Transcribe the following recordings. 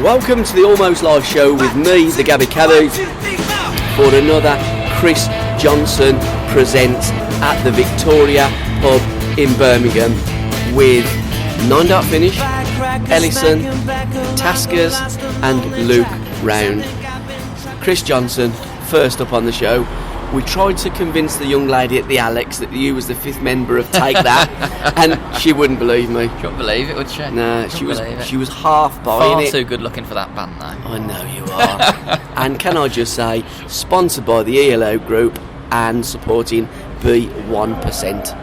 Welcome to the Almost Live show with me, the Gabby Cabby, for another Chris Johnson Presents at the Victoria Pub in Birmingham with 9-dart finish, Elison, Taskers and Luke Round. Chris Johnson, first up on the show. We tried to convince the young lady at the Alex that you was the fifth member of Take That, and she wouldn't believe me. She wouldn't believe it, would she? No, she was half buying it. Far too good looking for that band, though. I know you are. And can I just say, sponsored by the ELO Group and supporting B1%.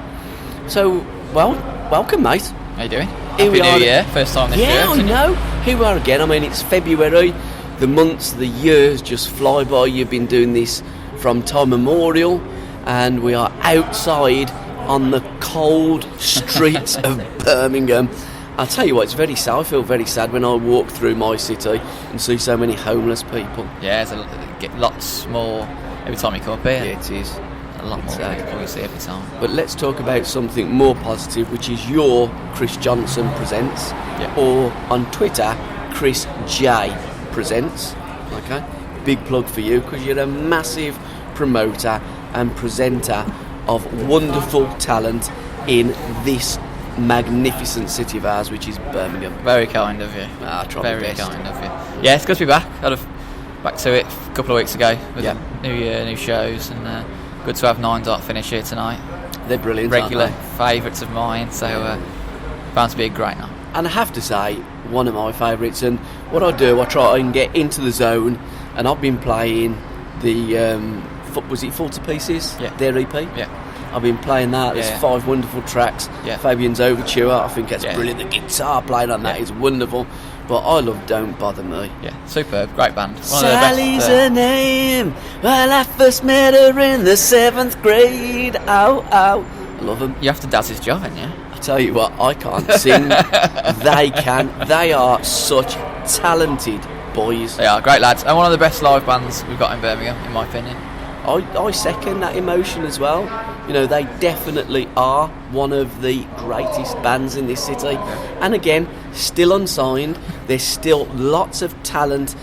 So, well, welcome, mate. How you doing? Happy New Year, first time this year. Yeah, I know. Here we are again. I mean, it's February. The months, the years just fly by. You've been doing this from time memorial, and we are outside on the cold streets of Birmingham. I'll tell you what, it's very sad. I feel very sad when I walk through my city and see so many homeless people. Yeah, it lots more every time you come up here. Yeah, it is. A lot more people you see every time. But let's talk about something more positive, which is your Chris Johnson Presents, or on Twitter, Chris J Presents. Okay, big plug for you because you're a massive promoter and presenter of wonderful talent in this magnificent city of ours, which is Birmingham. Very kind of you. Very kind of you. Yeah, it's good to be back. Back to it a couple of weeks ago with the new year, new shows, and good to have 9-dart finish here tonight. They're brilliant. Regular favourites of mine, so bound to be a great night. And I have to say, one of my favourites, and what I do, I try and get into the zone, and I've been playing the was it 40 Pieces? Yeah. Their EP? Yeah. I've been playing that. There's 5 wonderful tracks. Yeah. Fabian's Overture, I think that's brilliant. The guitar played on that is wonderful. But I love Don't Bother Me. Yeah, superb, great band. Sally's her name. Well, I first met her in the 7th grade. I love them. You have to Daz's job, haven't you? I tell you what, I can't sing. They can. They are such talented boys. They are great lads, and one of the best live bands we've got in Birmingham, in my opinion. I second that emotion as well. You know, they definitely are one of the greatest bands in this city. Yeah. And again, still unsigned. There's still lots of talent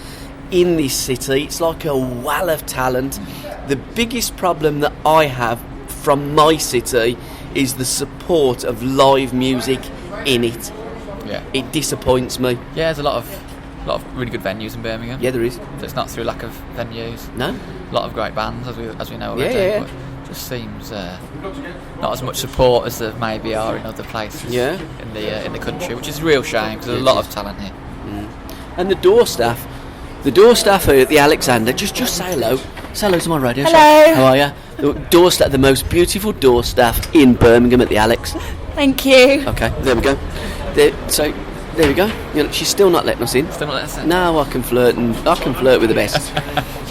in this city. It's like a well of talent. The biggest problem that I have from my city is the support of live music in it. Yeah. It disappoints me. Yeah, there's a lot of really good venues in Birmingham. Yeah, there is. So it's not through lack of venues. No. A lot of great bands, as we know already. Yeah. But it just seems not as much support as there maybe are in other places. Yeah. In the country, which is a real shame because there's a lot of talent here. And the door staff here at the Alexander, just say hello. Say hello to my radio show. Hello. How are you? The door staff, the most beautiful door staff in Birmingham at the Alex. Thank you. Okay, there we go. There we go. You know, she's still not letting us in. Still not letting us in? No, I can flirt with the best.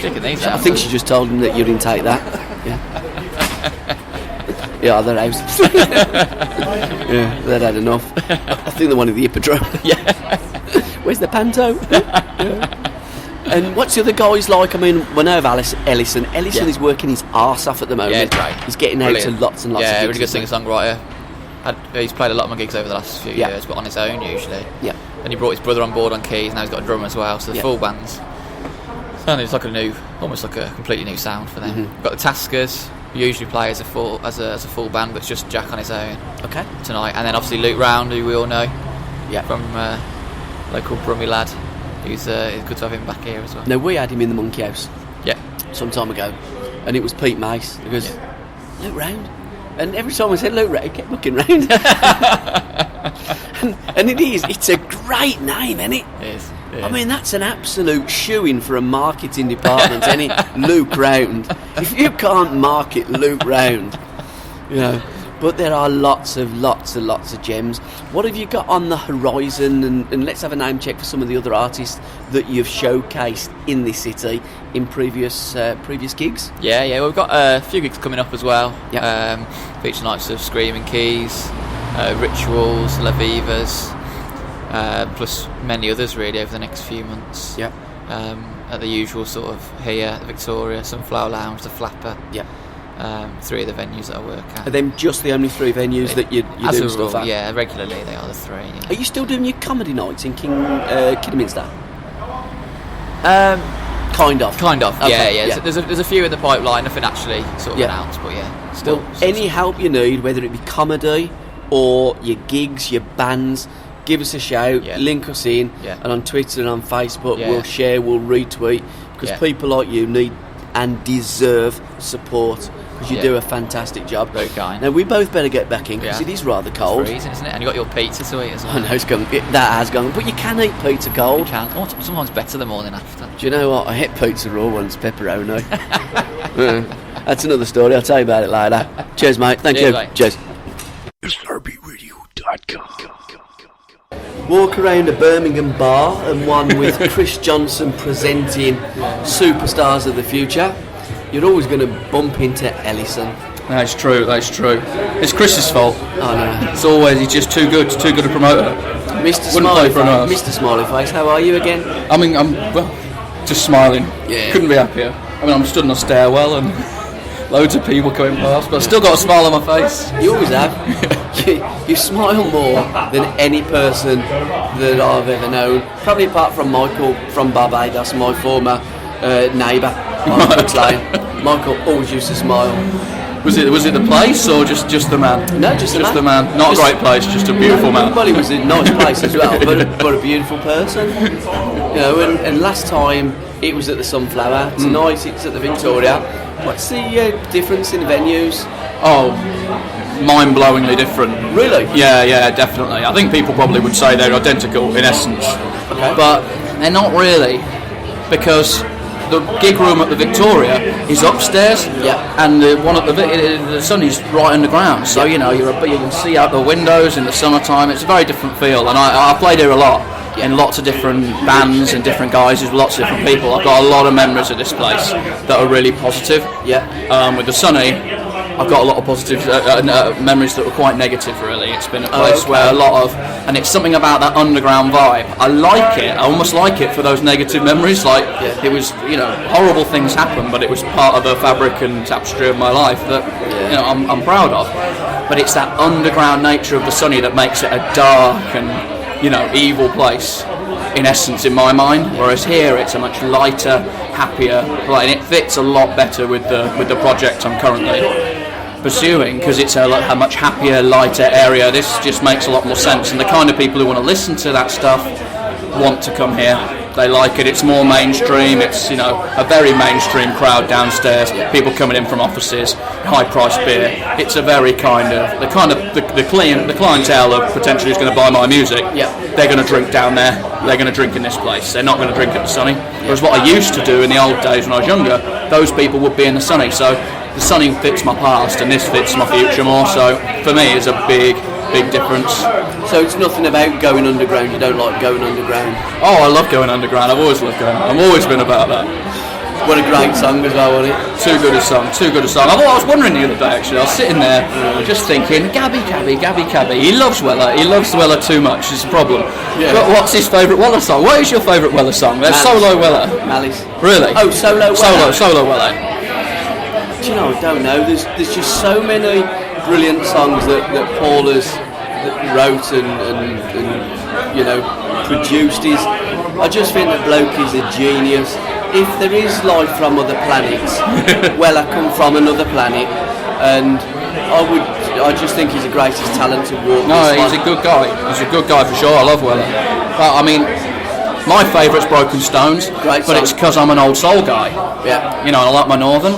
I think she just told him that you didn't take that. Yeah, they're out. Yeah, they'd had enough. I think they wanted the hippodrome. Yeah. Where's the panto? And what's the other guys like? I mean, we know of Elison. Elison is working his arse off at the moment. Yeah, it's great. He's getting out to lots and lots of gigs. Yeah, really good singer-songwriter. He's played a lot of my gigs over the last few years, but on his own usually. Yeah. And he brought his brother on board on keys. Now he's got a drummer as well. So the full band's. And it's like almost like a completely new sound for them. Mm-hmm. We've got the Taskers, who usually play as a full band, but it's just Jack on his own. Okay. Tonight, and then obviously Luke Round, who we all know. Yeah. From local Brummie lad. It's good to have him back here as well. No, we had him in the Monkey House. Yeah. Some time ago, and it was Pete Mace. He goes, Luke Round. And every time I said Luke Round, he kept looking round. and it's a great name, isn't it? It is. I mean, that's an absolute shoe-in for a marketing department, isn't it? Luke Round. If you can't market Luke Round, you know. But there are lots of gems. What have you got on the horizon? And let's have a name check for some of the other artists that you've showcased in this city in previous gigs. Yeah. We've got a few gigs coming up as well. Yeah. Featuring nights of Screaming Keys, Rituals, La Vivas, plus many others really over the next few months. Yeah. At the usual sort of here, the Victoria, Sunflower Lounge, the Flapper. Yeah. 3 of the venues that I work at. Are them just the only 3 venues that you do stuff at? Yeah, regularly they are the 3. Yeah. Are you still doing your comedy nights in Kidderminster? Kind of. Okay, Yeah. So there's a few in the pipeline, nothing actually sort of announced, but still. Well, any help you need, whether it be comedy or your gigs, your bands, give us a shout, link us in, and on Twitter and on Facebook, we'll share, we'll retweet, because people like you need and deserve support, because you do a fantastic job. Very kind. Now, we both better get back in, because it is rather cold. It's freezing, isn't it? And you got your pizza to eat as well. I know, that has gone, but you can eat pizza cold. You can. Oh, sometimes better the morning after. Do you know what? I hit pizza raw once, pepperoni. That's another story, I'll tell you about it later. Cheers, mate. Thank you. Mate. Cheers. Walk around a Birmingham bar and one with Chris Johnson presenting Superstars of the Future. You're always going to bump into Elison. That's true. It's Chris's fault. Oh no. It's always, he's just too good to promote her. Mr. Wouldn't Smiley play for anyone Face. else. Mr. Smiley Face, how are you again? I mean, I'm just smiling. Yeah. Couldn't be happier. I mean, I'm stood in a stairwell and loads of people coming past, but I've still got a smile on my face. You always have. You smile more than any person that I've ever known. Probably apart from Michael from Barbados, my former neighbour on Brooks Lane. Michael always used to smile. Was it the place or just the man? No, just the man. Not a great place, just a beautiful man. Well, it was a nice place as well, but a beautiful person. You know, and last time it was at the Sunflower. Tonight it's at the Victoria. What's the difference in the venues? Oh, mind-blowingly different. Really? Yeah, definitely. I think people probably would say they're identical in essence, but they're not really, because the gig room at the Victoria is upstairs, and the one at the Sunny's right underground. So you can see out the windows in the summertime. It's a very different feel, and I played here a lot in lots of different bands and different guys with lots of different people. I've got a lot of memories of this place that are really positive. With the Sunny, I've got a lot of positive memories that were quite negative, really. It's been a place where and it's something about that underground vibe. I like it. I almost like it for those negative memories. Like, it was, horrible things happened, but it was part of the fabric and tapestry of my life that, I'm proud of. But it's that underground nature of the Sunny that makes it a dark and, evil place, in essence, in my mind. Whereas here, it's a much lighter, happier, and it fits a lot better with the project I'm currently pursuing, because it's a much happier, lighter area. This just makes a lot more sense, and the kind of people who want to listen to that stuff want to come here. They like it. It's more mainstream. It's a very mainstream crowd downstairs. People coming in from offices, high-priced beer. It's a very kind of the clientele of potentially who's going to buy my music. They're going to drink down there. They're going to drink in this place. They're not going to drink at the Sunny. Whereas what I used to do in the old days when I was younger, those people would be in the Sunny. So the Sunny fits my past, and this fits my future more. So for me, it's a big difference. So it's nothing about going underground. You don't like going underground? Oh, I love going underground. I've always loved going. I've always been about that. What a great song as well, wasn't it? Too good a song. I was wondering the other day, actually. I was sitting there just thinking, Gabby. He loves Weller. He loves Weller too much. It's a problem. But what's his favourite Weller song? What is your favourite Weller song? There's Solo Weller. Malice. Really? Oh, Solo Weller. Solo Weller. Do you know, I don't know. There's just so many brilliant songs that Paul has wrote and produced. I just think that bloke is a genius. If there is life from other planets, well, I come from another planet, and I just think he's the greatest talent to walk. No, he's a good guy. He's a good guy for sure. I love Weller. But I mean, my favourite's Broken Stones, but it's because I'm an old soul guy. I like my Northern.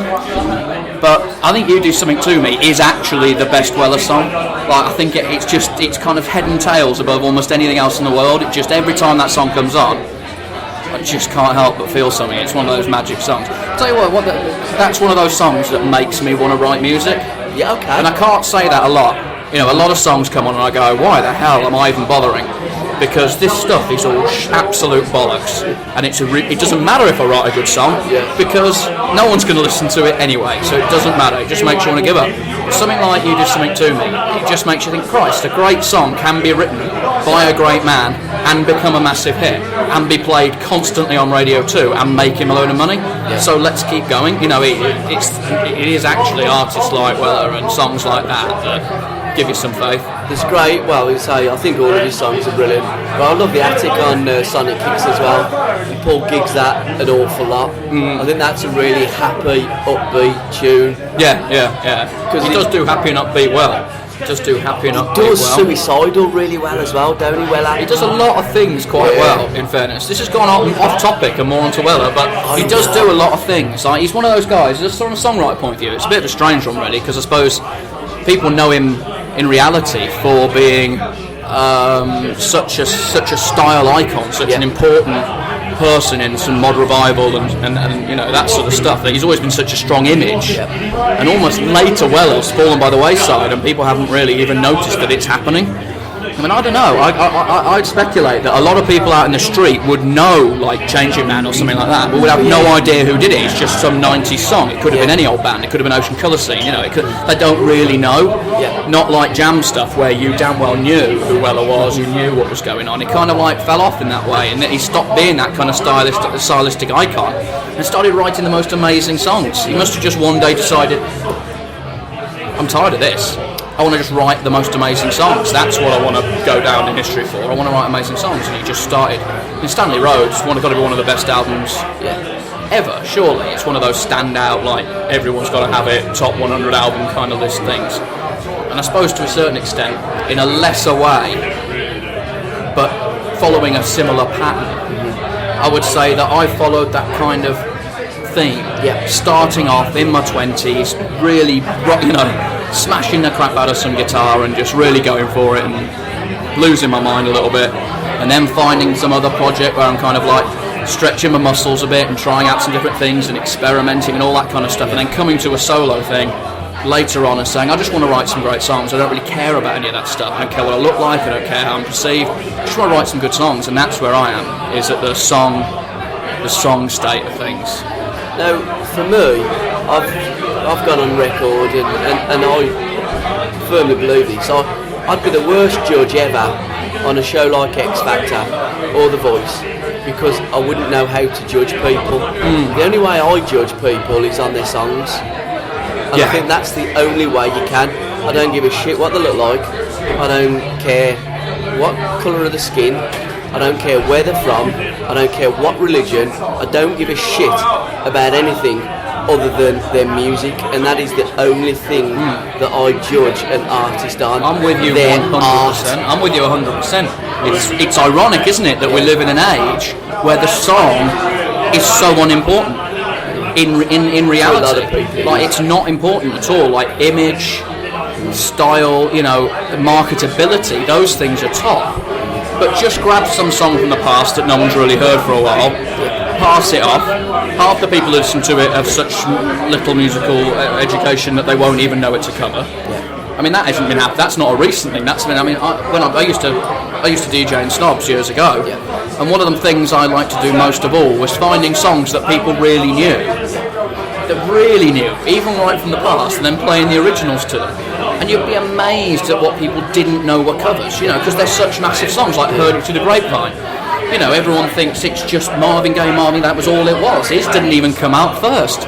But I think You Do Something To Me is actually the best Weller song. Like, I think it's kind of head and tails above almost anything else in the world. It just, every time that song comes on, I just can't help but feel something. It's one of those magic songs. I'll tell you what that's one of those songs that makes me want to write music. Yeah, okay. And I can't say that a lot. A lot of songs come on and I go, why the hell am I even bothering? Because this stuff is all absolute bollocks, and it doesn't matter if I write a good song, because no one's going to listen to it anyway, so it doesn't matter. It just makes you want to give up. Something like You Do Something To Me, it just makes you think, Christ, a great song can be written by a great man and become a massive hit and be played constantly on radio too and make him a load of money. So let's keep going. It is actually artists like Weller and songs like that give you some faith. There's great, well, I think all of his songs are brilliant. But I love the attic on Sonic Kicks as well. And Paul gigs that an awful lot. I think that's a really happy, upbeat tune. Yeah. Because he does do happy and upbeat well. Does suicidal really well as well, don't he? He does a lot of things quite well, in fairness. This has gone off topic and more onto Weller, but he does do a lot of things. Like, he's one of those guys, just from a songwriter point of view, it's a bit of a strange one really, because I suppose people know him in reality for being such a style icon, such an important person in some mod revival and you know, that sort of stuff. That he's always been such a strong image, and almost later Weller's fallen by the wayside, and people haven't really even noticed that it's happening. I mean, I don't know. I'd speculate that a lot of people out in the street would know, like, Changing Man or something like that, but would have no idea who did it. It's just some 90s song. It could have been any old band. It could have been Ocean Colour Scene. You know, they don't really know. Not like Jam stuff where you damn well knew who Weller was, you knew what was going on. It kind of like fell off in that way, and he stopped being that kind of stylistic icon and started writing the most amazing songs. He must have just one day decided, I'm tired of this. I want to just write the most amazing songs. That's what I want to go down in history for. I want to write amazing songs, and he just started. In Stanley Rhodes, got to be one of the best albums ever, surely. It's one of those standout, like, everyone's got to have it, top 100 album kind of list things. And I suppose to a certain extent, in a lesser way, but following a similar pattern, I would say that I followed that kind of theme. Starting off in my 20s, really, you know, smashing the crap out of some guitar and just really going for it and losing my mind a little bit, and then finding some other project where I'm kind of like stretching my muscles a bit and trying out some different things and experimenting and all that kind of stuff, and then coming to a solo thing later on and saying, I just want to write some great songs. I don't really care about any of that stuff. I don't care what I look like, I don't care how I'm perceived. I just want to write some good songs, and that's where I am, is at the song state of things. Now, for me, I've gone on record and I firmly believe this. I'd be the worst judge ever on a show like X Factor or The Voice, because I wouldn't know how to judge people. The only way I judge people is on their songs, and I think that's the only way you can. I don't give a shit what they look like. I don't care what colour of the skin. I don't care where they're from. I don't care what religion. I don't give a shit about anything other than their music, and that is the only thing that I judge an artist on. I'm with you 100%. I'm with you 100%. It's ironic, isn't it, that we live in an age where the song is so unimportant in reality. Like, it's not important at all. Like, image, style, you know, marketability, those things are top. But just grab some song from the past that no one's really heard for a while, pass it off. Half the people who listen to it have such little musical education that they won't even know it's a cover. I mean, that hasn't been happening. That's not a recent thing. That's been. I mean, I used to DJ in Snobs years ago, and one of the things I liked to do most of all was finding songs that people really knew, even right from the past, and then playing the originals to them. And you'd be amazed at what people didn't know were covers, you know, because they're such massive songs, like Heard It Through the Grapevine. You know, everyone thinks it's just Marvin Gaye, that was all it was. His didn't even come out first.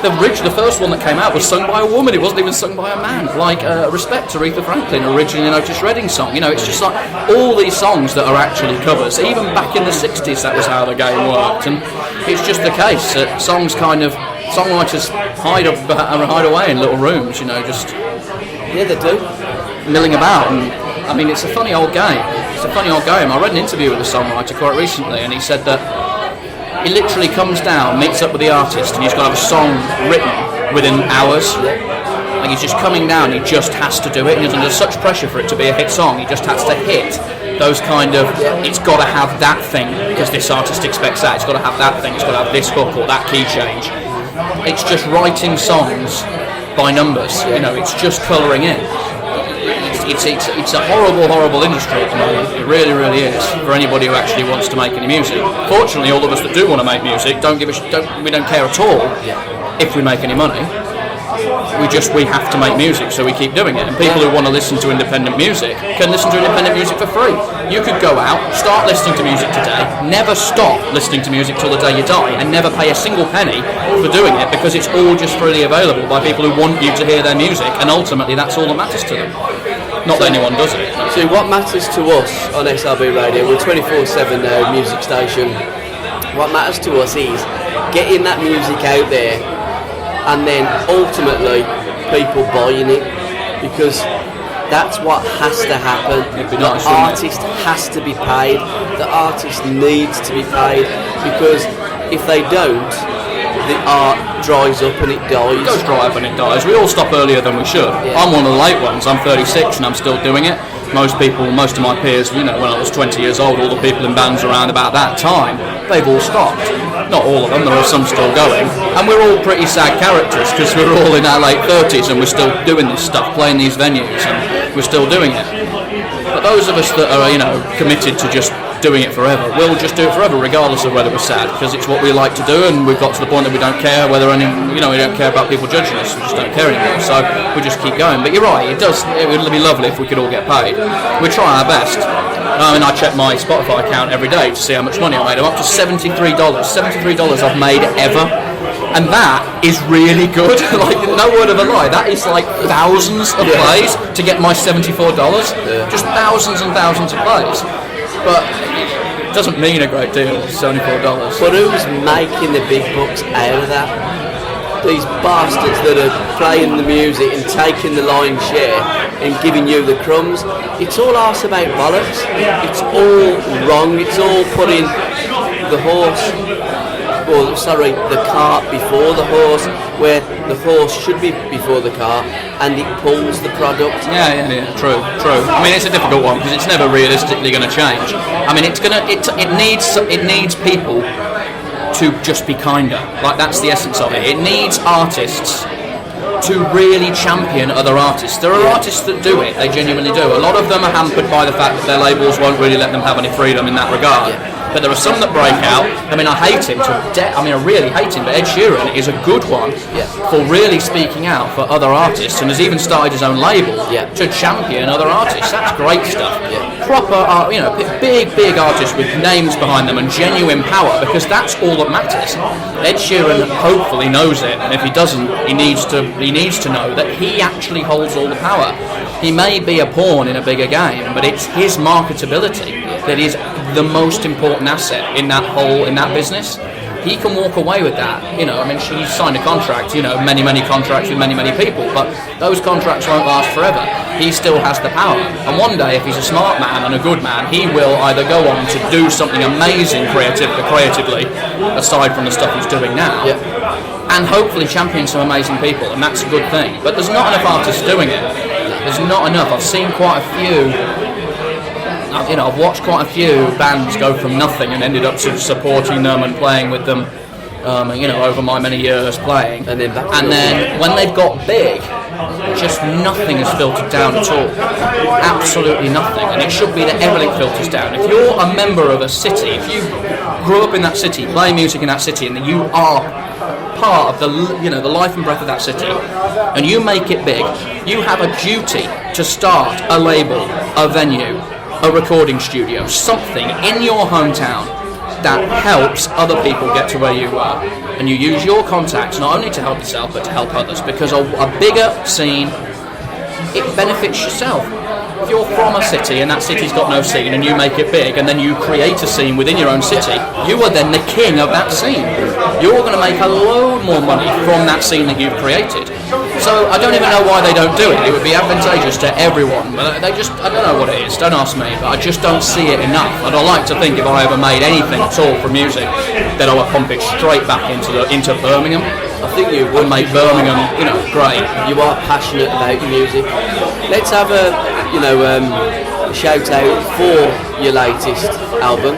The first one that came out was sung by a woman, it wasn't even sung by a man. Like Respect to Aretha Franklin, originally an Otis Redding song. You know, it's just like all these songs that are actually covers. Even back in the 60s, that was how the game worked. And it's just the case that songwriters hide away in little rooms, you know, just... Yeah, they do. Milling about, and I mean, it's a funny old game. I read an interview with a songwriter quite recently, and he said that he literally comes down, meets up with the artist, and he's got to have a song written within hours. Like, he's just coming down, he just has to do it, and he's under such pressure for it to be a hit song. He just has to hit those kind of, it's got to have that thing, because this artist expects that. It's got to have that thing, it's got to have this hook or that key change. It's just writing songs by numbers, you know, it's just colouring in. It's a horrible industry at the moment. It really is, for anybody who actually wants to make any music. Fortunately, all of us that do want to make music we don't care at all if we make any money. We have to make music, so we keep doing it. And people who want to listen to independent music can listen to independent music for free. You could go out, start listening to music today, never stop listening to music till the day you die, and never pay a single penny for doing it, because it's all just freely available by people who want you to hear their music, and ultimately that's all that matters to them. Not that anyone does it. So what matters to us on SRB Radio, we're 24/7 music station. What matters to us is getting that music out there, and then ultimately people buying it, because that's what has to happen. The artist has to be paid. The artist needs to be paid, because if they don't, the art dries up and it dies. It does dry up and it dies. We all stop earlier than we should. Yeah. I'm one of the late ones. I'm 36 and I'm still doing it. Most of my peers, when I was 20 years old, all the people in bands around about that time, they've all stopped. Not all of them, there are some still going. And we're all pretty sad characters, because we're all in our late 30s and we're still doing this stuff, playing these venues, and we're still doing it. But those of us that are, committed to just doing it forever, we'll just do it forever, regardless of whether we're sad, because it's what we like to do, and we've got to the point that we don't care whether we don't care about people judging us. We just don't care anymore. So we just keep going. But you're right, it would be lovely if we could all get paid. We try our best. I check my Spotify account every day to see how much money I made. I'm up to $73. $73 I've made ever. And that is really good. Like, no word of a lie. That is like thousands of plays to get my $74. Just thousands and thousands of plays. But it doesn't mean a great deal, $74. But who's making the big bucks out of that? These bastards that are playing the music and taking the lion's share and giving you the crumbs. It's all arse about bollocks. It's all wrong. It's all putting the cart before the horse, where the horse should be before the cart, and it pulls the product. Yeah, true. I mean, it's a difficult one, because it's never realistically going to change. I mean, it needs people to just be kinder. Like, that's the essence of it. It needs artists to really champion other artists. There are artists that do it, they genuinely do. A lot of them are hampered by the fact that their labels won't really let them have any freedom in that regard. But there are some that break out. I mean, I hate him I really hate him, but Ed Sheeran is a good one for really speaking out for other artists, and has even started his own label to champion other artists. That's great stuff. Proper, big artists with names behind them and genuine power, because that's all that matters. Ed Sheeran hopefully knows it, and if he doesn't, he needs to know that he actually holds all the power. He may be a pawn in a bigger game, but it's his marketability that is the most important asset in that business. He can walk away with that. She signed a contract, many contracts with many people, but those contracts won't last forever. He still has the power. And one day, if he's a smart man and a good man, he will either go on to do something amazing creatively, aside from the stuff he's doing now, and hopefully champion some amazing people, and that's a good thing. But there's not enough artists doing it. There's not enough. I've seen quite a few. I've watched quite a few bands go from nothing and ended up sort of supporting them and playing with them, over my many years playing. And then when they've got big, just nothing is filtered down at all. Absolutely nothing. And it should be that everything filters down. If you're a member of a city, if you grew up in that city, play music in that city, and you are part of the life and breath of that city, and you make it big, you have a duty to start a label, a venue, a recording studio, something in your hometown that helps other people get to where you are. And you use your contacts not only to help yourself, but to help others, because a bigger scene, it benefits yourself. If you're from a city and that city's got no scene, and you make it big, and then you create a scene within your own city, you are then the king of that scene. You're going to make a load more money from that scene that you've created. So I don't even know why they don't do it. It would be advantageous to everyone, but I don't know what it is, don't ask me, but I just don't see it enough. And I like to think if I ever made anything at all from music, then I would pump it straight back into Birmingham. I think you would make Birmingham, great. You are passionate about your music. Let's have a shout out for your latest album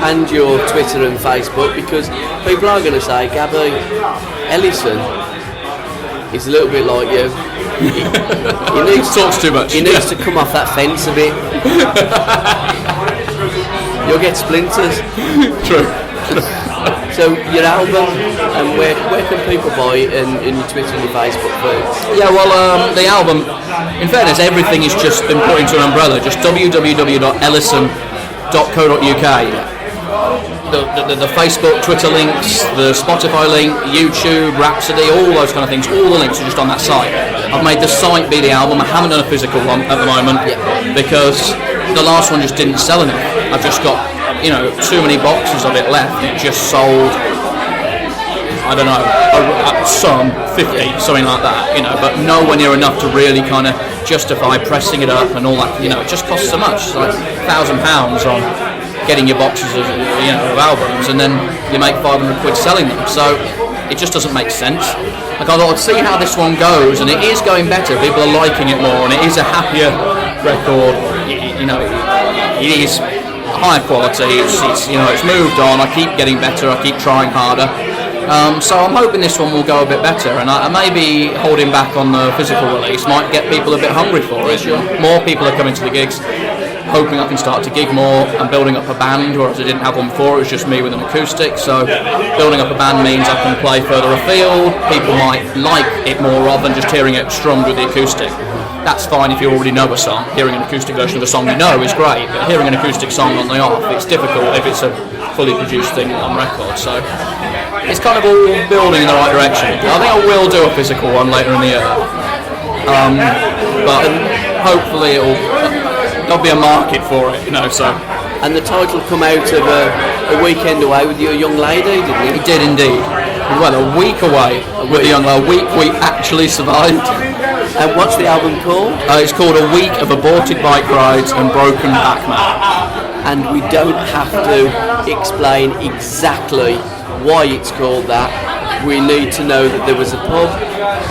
and your Twitter and Facebook, because people are going to say, Gabby, Elison is a little bit like you. He talks too much. He needs to come off that fence a bit. You'll get splinters. True. So your album, and where can people buy it, and your Twitter and your Facebook first? Yeah, well, the album, in fairness, everything has just been put into an umbrella, just www.elison.co.uk. the Facebook, Twitter links, the Spotify link, YouTube, Rhapsody, all those kind of things, all the links are just on that site. I've made the site be the album. I haven't done a physical one at the moment because the last one just didn't sell enough. I've just got, too many boxes of it left. It just sold, I don't know, some 50, something like that, but nowhere near enough to really kind of justify pressing it up and all that. It just costs so much. It's like £1,000 on getting your boxes of albums, and then you make 500 quid selling them. So it just doesn't make sense. Like, I thought I'd see how this one goes, and it is going better. People are liking it more, and it is a happier record. It is higher quality. It's moved on. I keep getting better. I keep trying harder. So I'm hoping this one will go a bit better, and I maybe holding back on the physical release might get people a bit hungry for it. More people are coming to the gigs, hoping I can start to gig more. I'm building up a band, whereas I didn't have one before. It was just me with an acoustic. So building up a band means I can play further afield. People might like it more rather than just hearing it strummed with the acoustic. That's fine if you already know a song. Hearing an acoustic version of a song you know is great, but hearing an acoustic song on the off, it's difficult if it's a fully produced thing on record. So it's kind of all building in the right direction. I think I will do a physical one later in the year, but hopefully there'll be a market for it, So. And the title come out of a weekend away with your young lady, didn't it? It did indeed. Well, a week away with the young lady. A week we actually survived. And what's the album called? It's called A Week of Aborted Bike Rides and Broken Pac-Man. And we don't have to explain exactly why it's called that. We need to know that there was a pub.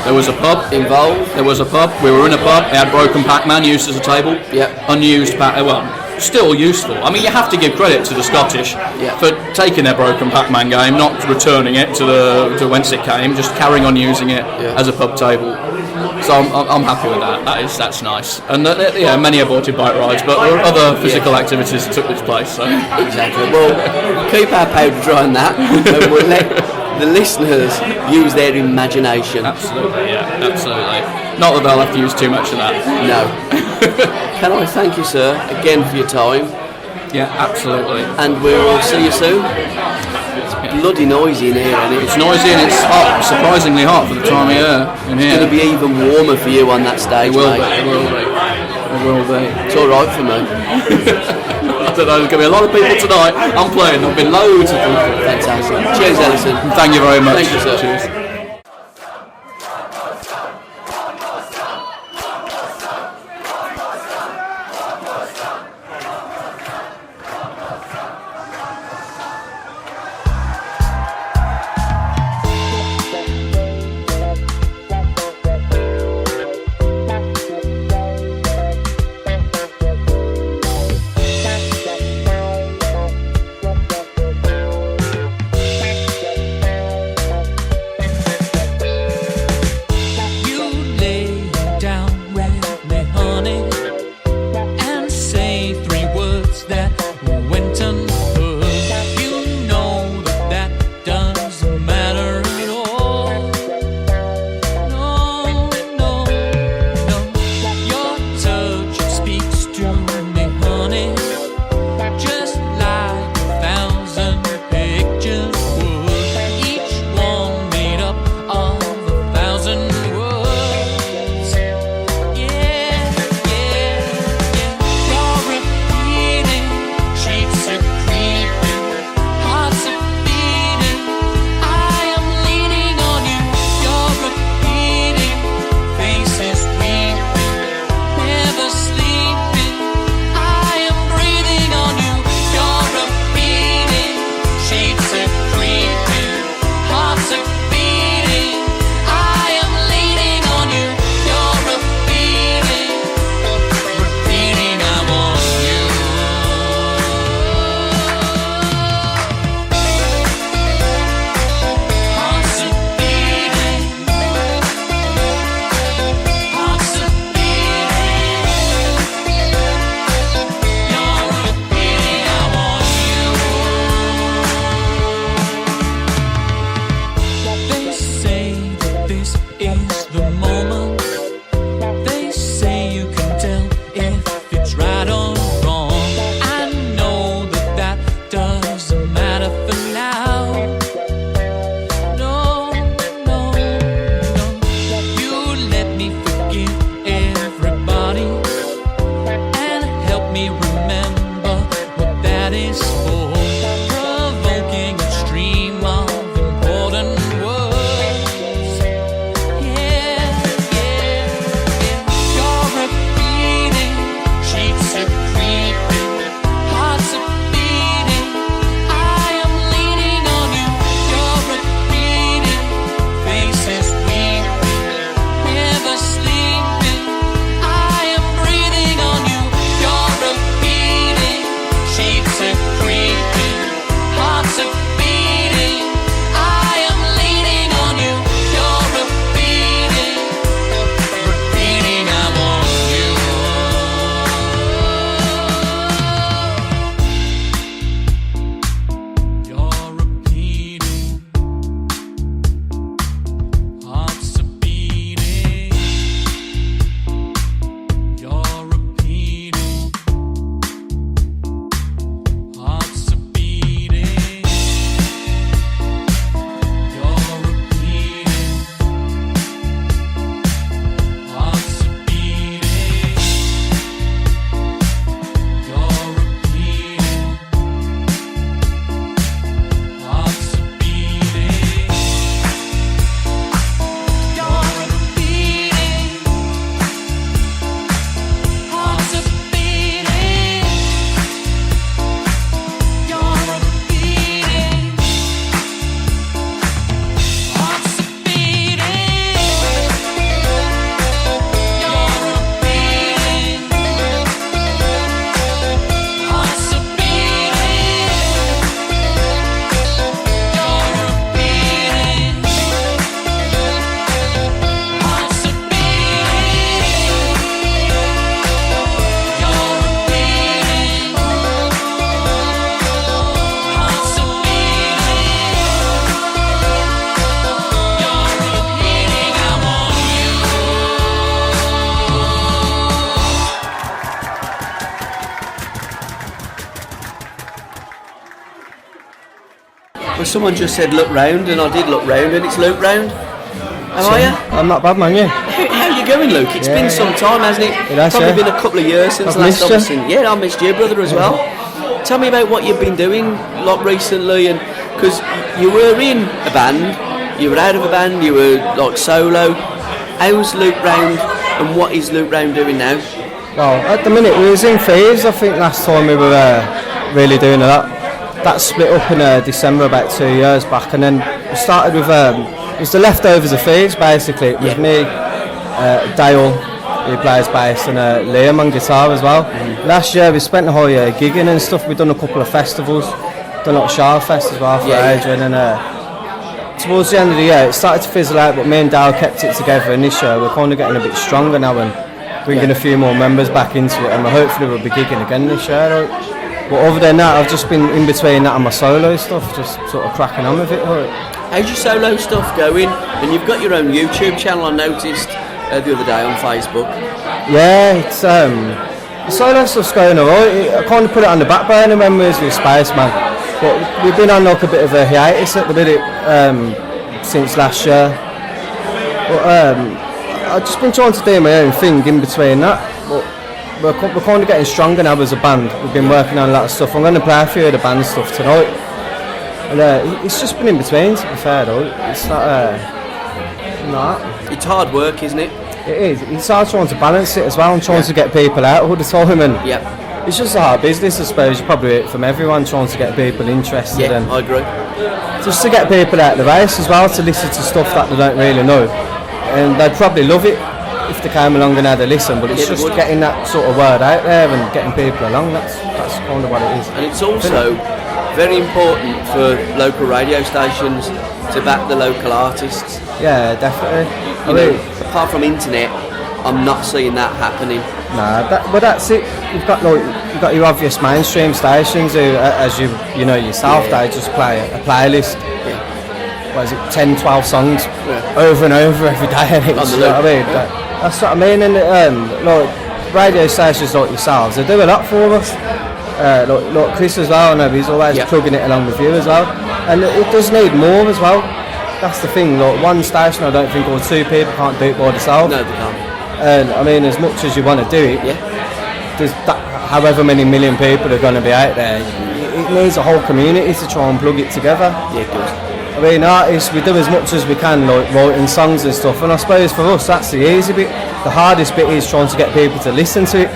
There was a pub involved. There was a pub. We were in a pub. It had broken Pac-Man used as a table. Yep. Unused still useful. I mean, you have to give credit to the Scottish for taking their broken Pac-Man game, not returning it to whence it came, just carrying on using it as a pub table. So I'm happy with that. That's nice. And many aborted bike rides, but there were other physical activities that took this place. So. Exactly. Well, keep our powder dry on that, and we'll let the listeners use their imagination. Absolutely, absolutely. Not that they'll have to use too much of that. No. Can I thank you, sir, again for your time? Yeah, absolutely. And we will see you soon. It's bloody noisy in here, isn't it? It's noisy and it's hot, surprisingly hot for the time of year in here. It's going to be even warmer for you on that stage, It will mate. be. It's all right for me. I don't know, there's going to be a lot of people tonight. I'm playing, there'll be loads of people. Fantastic. Cheers, Elison. Thank you very much. Thank you, sir. Cheers. Well, someone just said look round, and I did look round, and it's Luke round. How are you? I'm not bad, man, How are you going, Luke? It's been some time, hasn't it? It has, Probably been a couple of years since I've last time missed I've you. seen. Yeah, I missed you, brother, as well. Tell me about what you've been doing like recently, and because you were in a band, you were out of a band, you were like solo. How's Luke Round, and what is Luke Round doing now? Well, at the minute we was in Thieves. I think last time we were really doing a lot. That split up in December about 2 years back, and then we started with it was the leftovers of Thieves basically. It was me, Dale, who plays bass, and Liam on guitar as well. Last year we spent the whole year gigging and stuff. We've done a couple of festivals, done a lot of Shard Fest as well for Adrian, and towards the end of the year it started to fizzle out, but me and Dale kept it together, and this year we're kind of getting a bit stronger now and bringing a few more members back into it, and hopefully we'll be gigging again this year. But other than that, I've just been in between that and my solo stuff, just sort of cracking on with it. How's your solo stuff going? And you've got your own YouTube channel, I noticed the other day on Facebook. Yeah, it's the solo stuff's going alright. I kind of put it on the back burner when we was with Spaceman, but we've been on like a bit of a hiatus at the minute since last year. But I've just been trying to do my own thing in between that. But we're kind of getting stronger now as a band. We've been working on a lot of stuff. I'm going to play a few of the band stuff tonight. And it's just been in between, to be fair though. It's not. It's hard work, isn't it? It is. It's hard trying to balance it as well and trying to get people out all the time. And it's just a hard business, I suppose. You probably hear it from everyone, trying to get people interested. Yeah, and I agree. just to get people out of the race as well, to listen to stuff that they don't really know. And they'd probably love it if they came along and had a listen, but it's just getting that sort of word out there and getting people along. That's kind of what it is. And it's also very important for local radio stations to back the local artists. Yeah, definitely. Apart from internet, I'm not seeing that happening. Nah, but that's it. You've got your obvious mainstream stations who, as you know yourself, they just play a playlist. What is it, 10, 12 songs over and over every day. And it's, you know what I mean? That's what I mean. And like radio stations like yourselves, they do a lot for us. Like Chris as well, I know he's always plugging it along with you as well. And it does need more as well. That's the thing. Like one station, I don't think, or two people can't do it by themselves. No, they can't. And I mean, as much as you want to do it, there's however many million people are going to be out there. It needs a whole community to try and plug it together. Yeah, it does. I mean, artists, we do as much as we can, like writing songs and stuff, and I suppose for us that's the easy bit. The hardest bit is trying to get people to listen to it,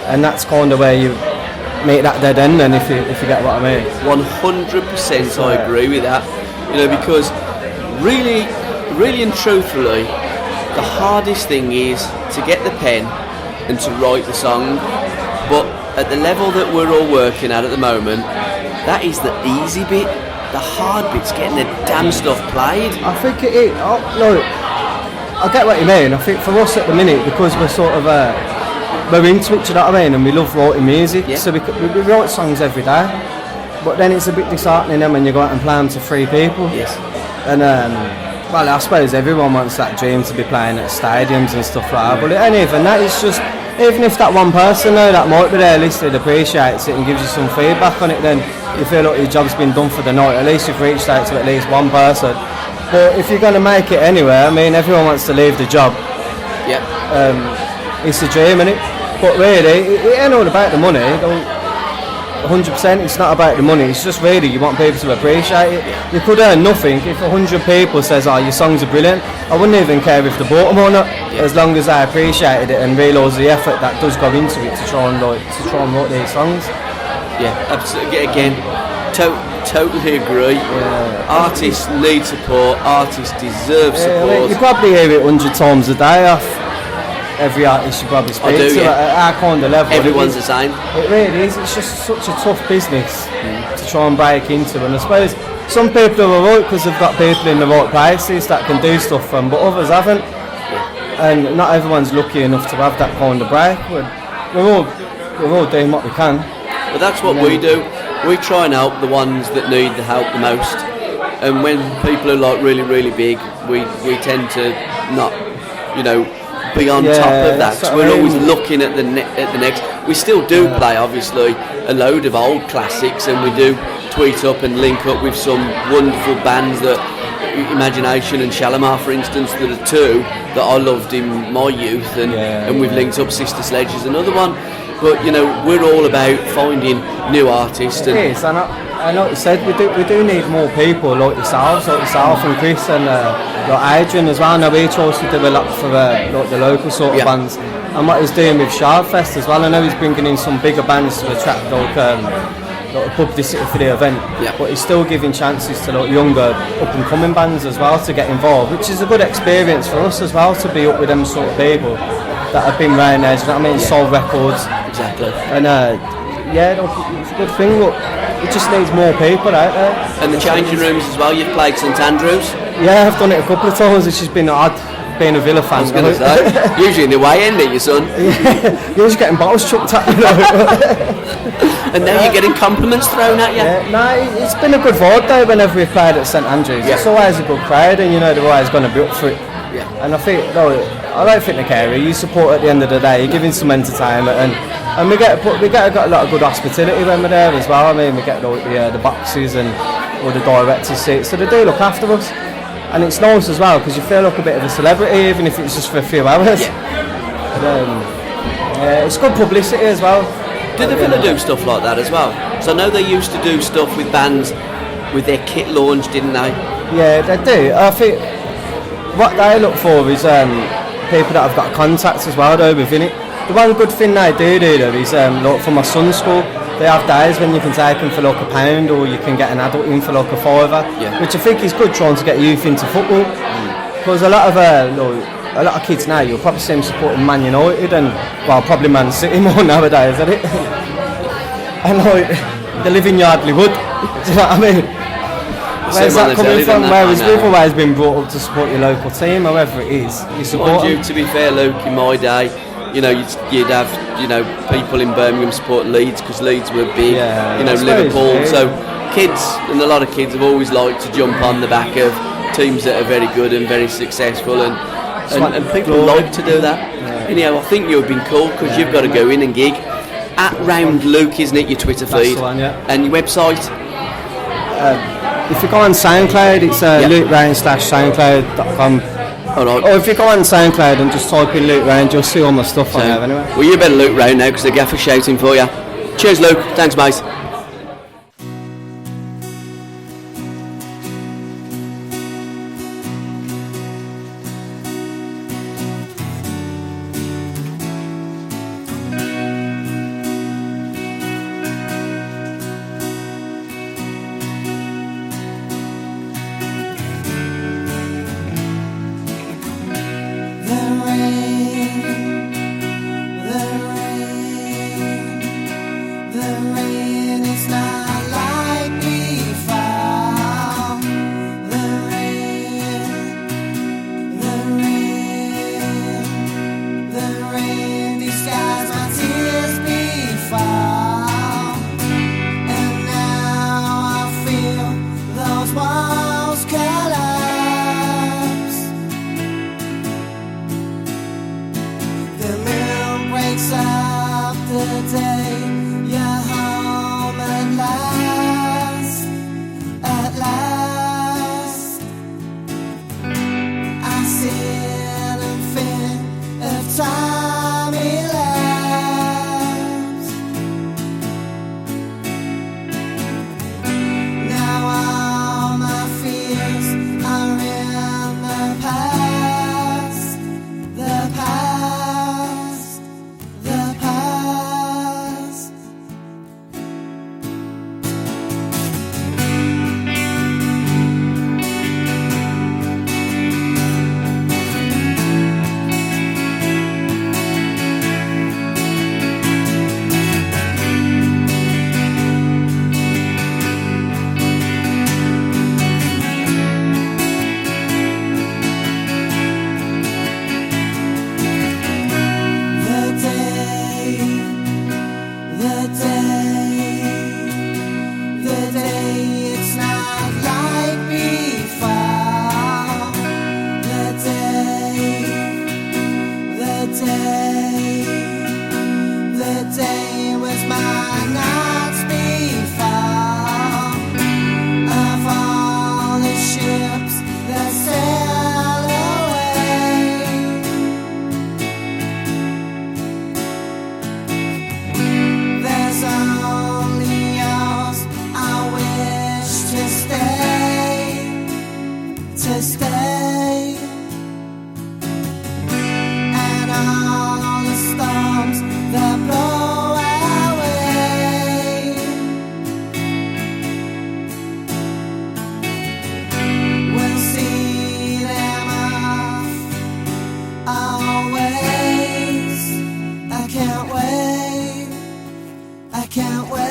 and that's kind of where you make that dead end then, if you get what I mean. 100% I agree with that, because really and truthfully, the hardest thing is to get the pen and to write the song, but at the level that we're all working at the moment, that is the easy bit. The hard bit's getting the damn stuff played. I think it is. Look, I get what you mean. I think for us at the minute, because we're sort of we're into it, you know what I mean, and we love writing music, so we write songs every day. But then it's a bit disheartening then when you go out and play them to 3 people. Yes. And well, I suppose everyone wants that dream to be playing at stadiums and stuff like that. But it ain't even that. It's just, even if that one person though that might be there listening appreciates it and gives you some feedback on it, then you feel like your job's been done for the night. At least you've reached out to at least one person. But if you're going to make it anywhere, I mean, everyone wants to leave the job. Yeah. It's a dream, isn't it? But really, it ain't all about the money. 100%, it's not about the money. It's just really you want people to appreciate it. You could earn nothing if 100 people says, "Oh, your songs are brilliant." I wouldn't even care if they bought them or not, as long as I appreciated it and realised the effort that does go into it to try and write these songs. Yeah, absolutely. Again, totally agree. Artists need support. Artists deserve support. You probably hear it 100 times a day off every artist you probably speak to at our kind of level. Everyone's the same. It really is. It's just such a tough business to try and break into, and I suppose some people are alright because they've got people in the right places that can do stuff for them, but others haven't. And not everyone's lucky enough to have that kind of break. We're all doing what we can. But that's what we do. We try and help the ones that need the help the most. And when people are like really, really big, we tend to not, be on top of that. So we're always looking at the next. We still do play, obviously, a load of old classics, and we do tweet up and link up with some wonderful bands that Imagination and Shalimar, for instance, that are two that I loved in my youth, and we've linked up. Sister Sledge is another one. But we're all about finding new artists. It is, and I know what you said, we do need more people like yourself and Chris and like Adrian as well. I know he tries to do a lot for like the local sort of bands, and what he's doing with Shardfest as well. I know he's bringing in some bigger bands to attract like publicity for the event, but he's still giving chances to like younger up and coming bands as well to get involved, which is a good experience for us as well, to be up with them sort of people that have been round there, you know what I mean, sold records. Exactly. And it's a good thing, but it just needs more people out there. And the changing rooms as well, you've played St Andrews? Yeah, I've done it a couple of times, which has been odd, being a Villa fan. I was going to say, usually in the way end, your son. Yeah, you're just getting bottles chucked at you. And now you're getting compliments thrown at you? It's been a good vibe though whenever we've played at St Andrews. It's always a good crowd, and they're always going to be up for it. Yeah. And I don't think they care. You support at the end of the day. You're giving some entertainment, and we got a lot of good hospitality when we're there as well. I mean, we get the boxes and all the director's seats, so they do look after us. And it's nice as well because you feel like a bit of a celebrity, even if it's just for a few hours. It's good publicity as well. Do the Villa do stuff like that as well? So I know they used to do stuff with bands with their kit launch, didn't they? Yeah, they do. I think what they look for is people that have got contacts as well though within it. The one good thing they do though is like for my son's school, they have days when you can take them for like £1 or you can get an adult in for like £5, which I think is good, trying to get youth into football. Because a lot of kids now, you'll probably see them supporting Man United and probably Man City more nowadays, isn't it? And they live in Yardley Wood. Do you know what I mean? Where's that coming from? Whereas we've always been brought up to support your local team, however it is. You support them. To be fair, Luke, in my day, you'd have people in Birmingham supporting Leeds because Leeds were big, Liverpool. So kids, and a lot of kids have always liked to jump on the back of teams that are very good and very successful, and people like to do that. Anyhow, I think you've been cool because you've got to go in and gig at Round Luke, isn't it? Your Twitter feed. That's the one, and your website. If you go on SoundCloud, it's lukeround.soundcloud.com. Right. Or if you go on SoundCloud and just type in Luke Round, you'll see all my stuff on there anyway. Well, you better Luke Round now because the gaffer's shouting for you. Cheers, Luke. Thanks, mate. The rain to stay, and all the storms that blow away will see them off always. I can't wait, I can't wait.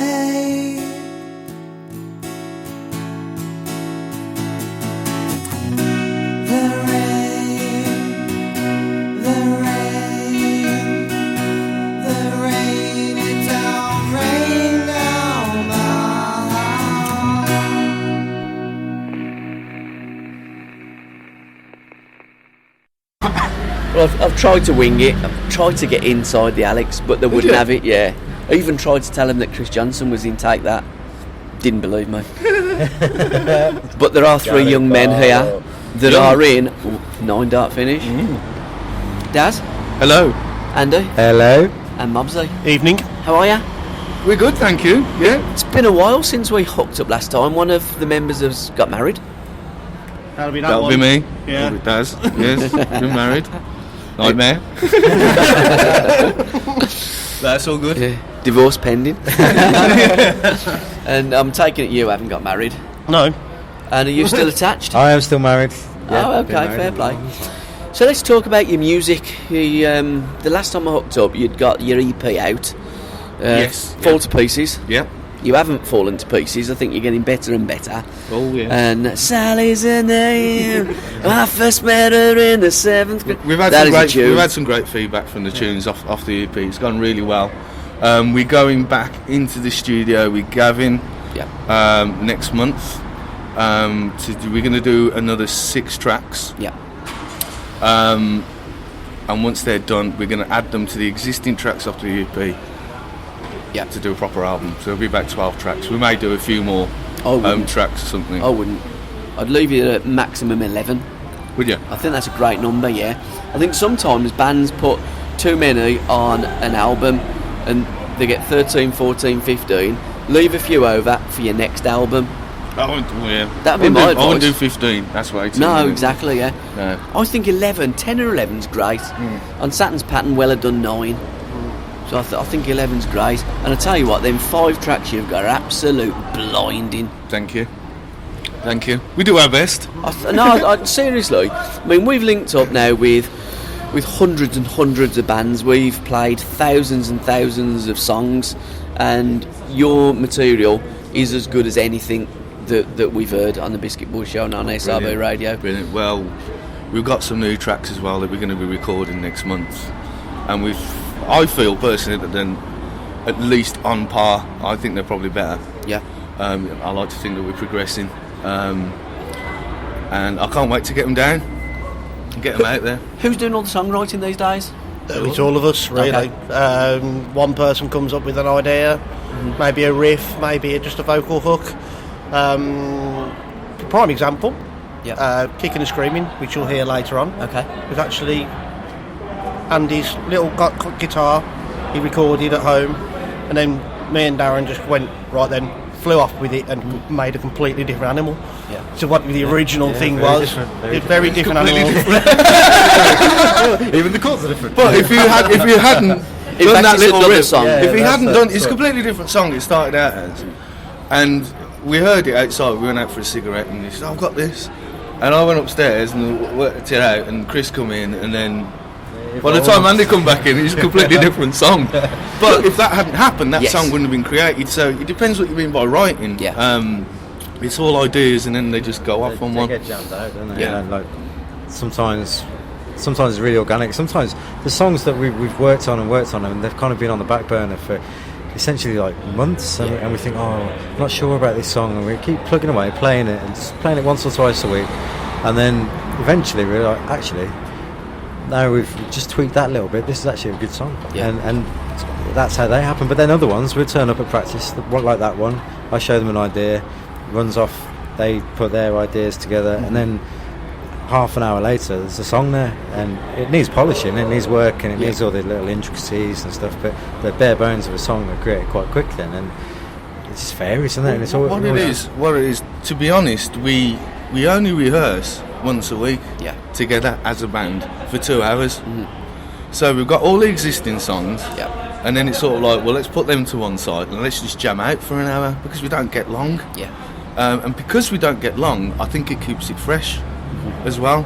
Well, I've tried to wing it. I've tried to get inside the Alex, but they wouldn't have it. Yeah, I even tried to tell him that Chris Johnson was in Take That. Didn't believe me. But there are three young men here that are in 9 Dart Finish. Daz, Hello. Andy, Hello. and Mobsy. Evening. How are you? We're good, thank you. Yeah. It's been a while since we hooked up last time. One of the members has got married. That'll be That'll be me. Yeah. It does. Yes. Been married. Nightmare. That's all good. Yeah. Divorce pending. And I'm taking it you haven't got married. No. And are you still attached? I am still married. Oh, okay, fair play. So let's talk about your music. The last time I hooked up, you'd got your EP out. Yes. Fall to Pieces. Yeah. You haven't fallen to pieces. I think you're getting better and better. Oh yeah. And Sally's a name. I first met her in the 7th grade. We've had some great feedback from the tunes off the EP. It's gone really well. We're going back into the studio with Gavin. Yeah. Next month. We're going to do another 6 tracks. Yeah. And once they're done, we're going to add them to the existing tracks off the EP. Yeah. To do a proper album. So it'll be about 12 tracks. We may do a few more tracks or something. I wouldn't. I'd leave it at maximum 11. Would you? I think that's a great number, yeah. I think sometimes bands put too many on an album and they get 13, 14, 15. Leave a few over for your next album. That'd be my advice. I wouldn't do 15. That's way too many. Exactly, yeah. No. I think 11, 10 or 11's great. On Saturn's pattern, well, I've done 9. So I think 11's great. And I tell you what, them 5 tracks you've got are absolute blinding. Thank you. Thank you. We do our best. Seriously. I mean, we've linked up now with hundreds and hundreds of bands. We've played thousands and thousands of songs, and your material is as good as anything that we've heard on the Biscuit Boys show and on SRB Radio. Brilliant. Well, we've got some new tracks as well that we're going to be recording next month, and I feel personally that they're at least on par. I think they're probably better. Yeah. I like to think that we're progressing, and I can't wait to get them down and get them out there. Who's doing all the songwriting these days? It's all of us, really. Okay. One person comes up with an idea, maybe a riff, maybe just a vocal hook. Prime example, Kicking and Screaming, which you'll hear later on. Okay. Was actually Andy's little guitar he recorded at home, and then me and Darren just went right then, flew off with it and made a completely different animal. Yeah. So what the original thing was, very different animal. Even the chords are different. But if you hadn't done that little riff song, if he hadn't done, it's a completely different song. It started out as, and we heard it outside. We went out for a cigarette, and he said, "I've got this," and I went upstairs and worked it out. And Chris come in, and then by the time Andy come back in, it's a completely different song. But if that hadn't happened, that song wouldn't have been created. So it depends what you mean by writing. Yeah. It's all ideas, and then they just go off on one. They get jammed out, don't they? Yeah. You know, like sometimes it's really organic. Sometimes the songs that we've worked on, and they've kind of been on the back burner for essentially like months, and we think, I'm not sure about this song, and we keep plugging away, playing it, and just playing it once or twice a week, and then eventually we're like, actually, now we've just tweaked that a little bit. This is actually a good song, and that's how they happen. But then other ones, we'll turn up at practice, like that one. I show them an idea, runs off. They put their ideas together, and then half an hour later, there's a song there, and it needs polishing, it needs work, and it needs all the little intricacies and stuff. But the bare bones of a song are created quite quick then, and it's just varies, isn't it? And it's what it is. To be honest, we only rehearse once a week Yeah. together as a band for 2 hours. So we've got all the existing songs, Yeah. and then it's sort of like, well, let's put them to one side and let's just jam out for an hour because we don't get long. Yeah. And because we don't get long, I think it keeps it fresh as well.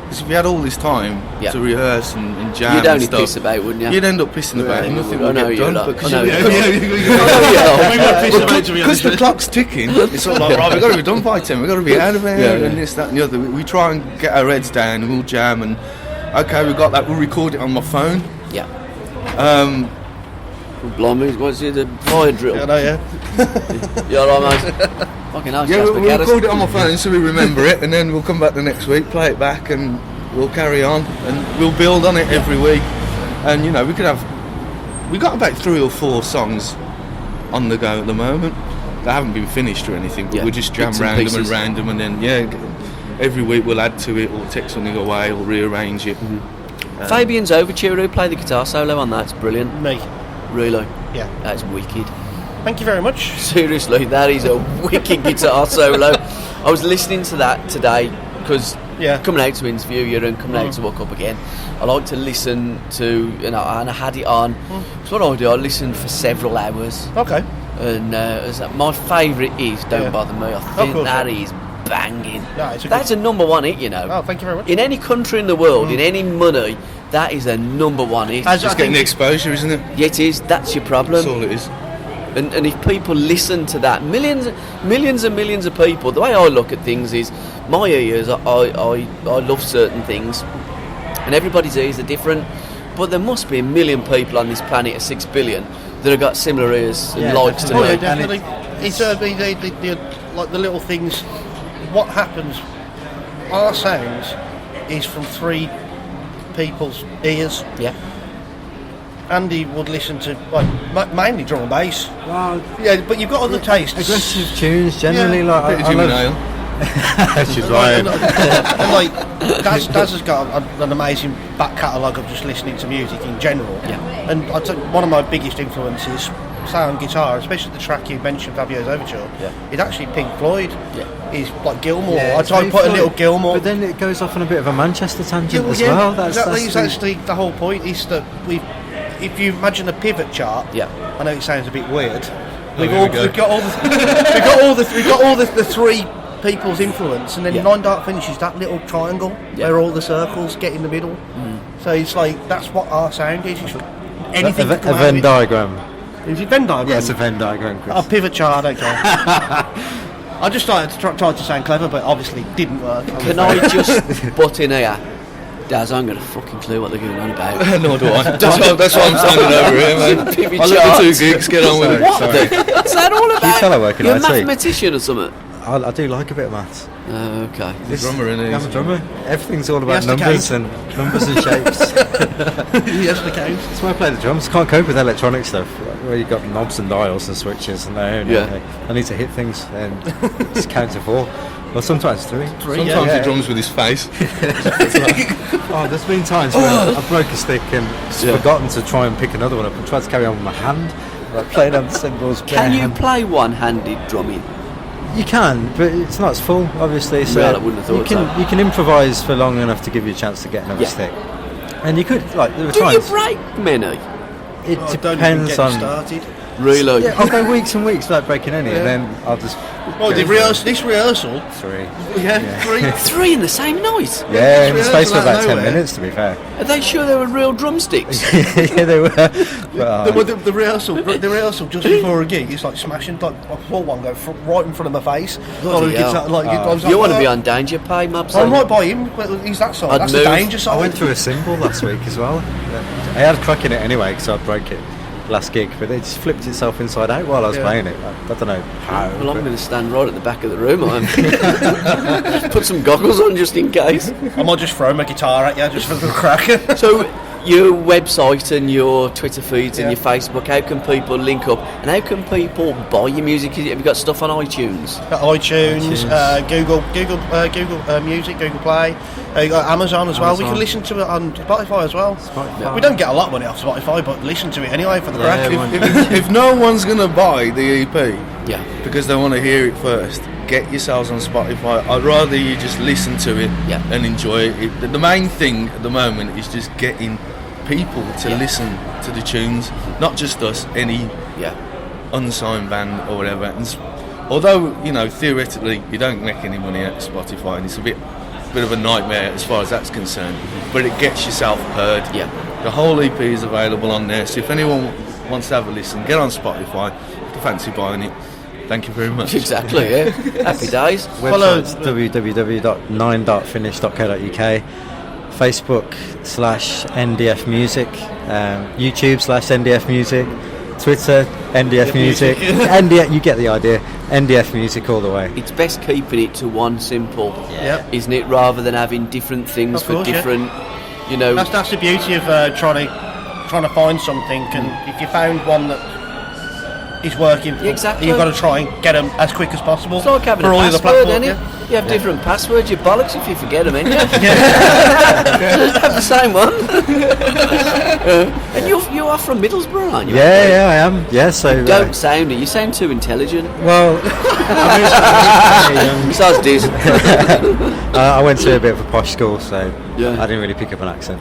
Because if you had all this time Yeah. to rehearse and jam You'd and only stuff, piss about, wouldn't you? you'd end up pissing about and nothing would get done. Because the clock's ticking, it's sort of like, right, we've got to be done by 10, we've got to be out of here, and this, that and the other. We try and get our heads down and we'll jam, and okay, we've got that, we'll record it on my phone. Yeah. Blimey, what's it, the fire drill? I know, yeah. You alright, mate? Fucking hell, Yeah, Jasper we'll Gaddis. record it on my phone so we remember it, and then we'll come back the next week, play it back, and we'll carry on, and we'll build on it every week. And you know, we got about 3 or 4 songs on the go at the moment that haven't been finished or anything, but Yeah, we'll just jam bits and round them, and then every week we'll add to it, or take something away, or rearrange it. Fabian's Overture, who played the guitar solo on that, it's brilliant. Me. Really? Yeah. That's wicked. Thank you very much. Seriously, that is a wicked guitar solo. I was listening to that today because coming out to interview you and coming out to walk up again, I like to listen to, and I had it on. So what I do, I listen for several hours. Okay. And my favourite is Don't Bother Me. I think course, that is banging. No, it's That's a number one hit, you know. Oh, thank you very much. In any country in the world, in any money, that is a number one hit. Just getting the exposure, isn't it? Yeah, it is. That's your problem. That's all it is. And if people listen to that, millions and millions of people, the way I look at things is, my ears, I love certain things, and everybody's ears are different, but there must be 1 million people on this planet of 6 billion that have got similar ears and likes to Oh, yeah, me. definitely. It's like the little things. What happens? Our sounds is from 3 people's ears. Yeah. Andy would listen to mainly drum and bass. Well, Yeah, but you've got other tastes. aggressive tunes generally, Yeah. like Bit of I Jimmy love. Nail. She's right. And like Daz has got an amazing back catalogue of just listening to music in general. Yeah. And I think one of my biggest influences, sound guitar, especially the track you mentioned, Fabio's Overture, is actually Pink Floyd. Yeah. Is like Gilmour. Yeah, I try and it's put a very little fun, Gilmour. But then it goes off on a bit of a Manchester tangent as Yeah, well. exactly. That's That's the whole point. Is that if you imagine a pivot chart, Yeah. I know it sounds a bit weird. Here we go. We've got all the 3 people's influence, and then Nine Dark finishes that little triangle where all the circles get in the middle. So it's like that's what our sound is. It's anything a to come out of Venn it. diagram. Is it Venn diagram? Yeah, it's a Venn diagram, Chris. A pivot chart. I don't care. I just tried to sound clever, but obviously it didn't work. Can I just butt in here? Daz, I ain't got a fucking clue what they're going on about. Nor do I. That's why I'm standing over here, man. Pivot I look charts. for 2 gigs, get on with it. What? What's that all about? You tell I work in You're a IT. mathematician or something? I do like a bit of maths. Okay. The drummer, innit? I'm a drummer. Everything's all about Yes, the numbers cake. and shapes. Yes, the case. That's why I play the drums. Can't cope with electronic stuff where you've got knobs and dials and switches and I need to hit things and it's count to 4. Well, sometimes 3. Sometimes he drums with his face. Oh, there's been times where I broke a stick and forgotten to try and pick another one up and tried to carry on with my hand, like playing on the cymbals. Can you play one-handed drumming? You can, but it's not as full, obviously. So Well, I wouldn't have thought so. you can improvise for long enough to give you a chance to get another Yeah. stick. And you could, like, there were Do you times. break many? It Don't even depends get on. started. Really? Yeah, I'll go weeks and weeks without breaking any, and then I'll just. Well, this rehearsal. 3. 3. 3 in the same night? Yeah, in the space rehearsal for out about of 10 nowhere. minutes, to be fair. Are they sure they were real drumsticks? Yeah, they were. But, The rehearsal just before a gig, it's like smashing. Like I saw one go right in front of my face. Bloody hell. I was like, You want to be "Oh, on danger pay, Mabs? I'm right by him, but he's that side. I'd That's move. the danger side. I went through a cymbal last week as well. I had a crack in it anyway because I'd broke it last gig, but it just flipped itself inside out while I was playing it. I don't know how. Well, I'm but- going to stand right at the back of the room. Put some goggles on just in case. I might just throw my guitar at you just for the crack. So, your website and your Twitter feeds and Yeah. your Facebook, how can people link up? And how can people buy your music? Have you got stuff on iTunes? iTunes, Google Music, Google Play, you got Amazon as well. We can listen to it on Spotify as well. Spotify. We don't get a lot of money off Spotify, but listen to it anyway for the Yeah, crack. why If no one's going to buy the EP Yeah. because they want to hear it first, get yourselves on Spotify. I'd rather you just listen to it and enjoy it. The main thing at the moment is just getting people to listen to the tunes, not just us, any unsigned band or whatever. And although, you know, theoretically you don't make any money out of Spotify, and it's a bit of a nightmare as far as that's concerned, but it gets yourself heard. The whole EP is available on there, so if anyone wants to have a listen, get on Spotify. If you fancy buying it, thank you very much. Exactly, happy days. Website's www.9dartfinish.co.uk, Facebook/NDF Music, YouTube/NDF Music, Twitter NDF Music. NDF, you get the idea. NDF Music all the way. It's best keeping it to one simple, isn't it, rather than having different things for different, you know. That's the beauty of trying to find something, and if you found one that is working, you've got to try and get them as quick as possible. It's like having for a all password, the isn't it? You have different passwords, you bollocks if you forget them, ain't you? Have the same one. And you are from Middlesbrough, aren't you? Yeah, I am. Yeah, so You don't sound it. You sound too intelligent. well, Besides this. I went to a bit of a posh school, so I Yeah. didn't really pick up an accent.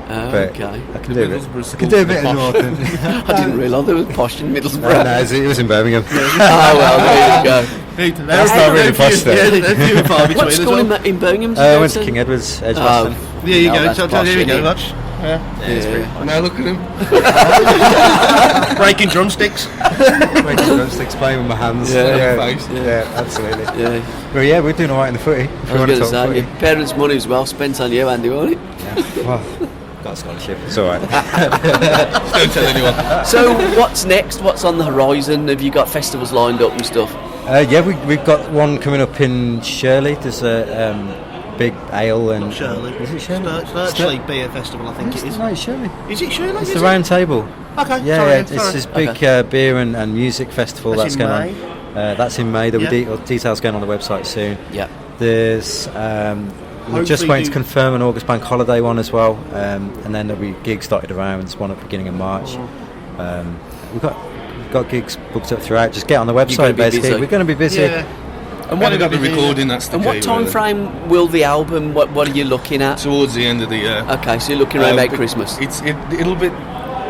But Okay. I can do a bit. I can do a bit of Northern. I didn't realise there was posh in Middlesbrough. No, it was in Birmingham. Oh well, there you go. That's not really posh though. What school in Birmingham? I went to King Edward's, Edgbaston. There you go. that's So posh, there you go. isn't it? Much. Now look at him. Breaking drumsticks. Making drumsticks, playing with my hands. Yeah, absolutely. Yeah. But yeah, we're doing alright in the footy. If I you was want to going to talk say, footy. your parents' money is well spent on you, Andy, won't it? Well, got a scholarship. It's alright. Don't tell anyone. So, what's next? What's on the horizon? Have you got festivals lined up and stuff? Yeah, we've got one coming up in Shirley. There's a big ale and Shirley. Is it Shirley? Sturchley Beer Festival, I think it is. No, it's Shirley. Is it Shirley? It's Is the it? Round Table. Okay. Yeah, sorry, it's this big beer and music festival That's in going May? on. That's in May. There'll be details going on the website soon. Yeah. There's we're just Hopefully waiting to confirm an August Bank Holiday one as well, and then there'll be gigs dotted around. There's one at the beginning of March. We've got gigs booked up throughout. Just get on the gonna website. be Basically, busy. we're going to be busy. Yeah. And what about the recording? That's the And key. what time really. frame will the album? What are you looking at? Towards the end of the year. Okay, so you're looking around about but Christmas. It'll be.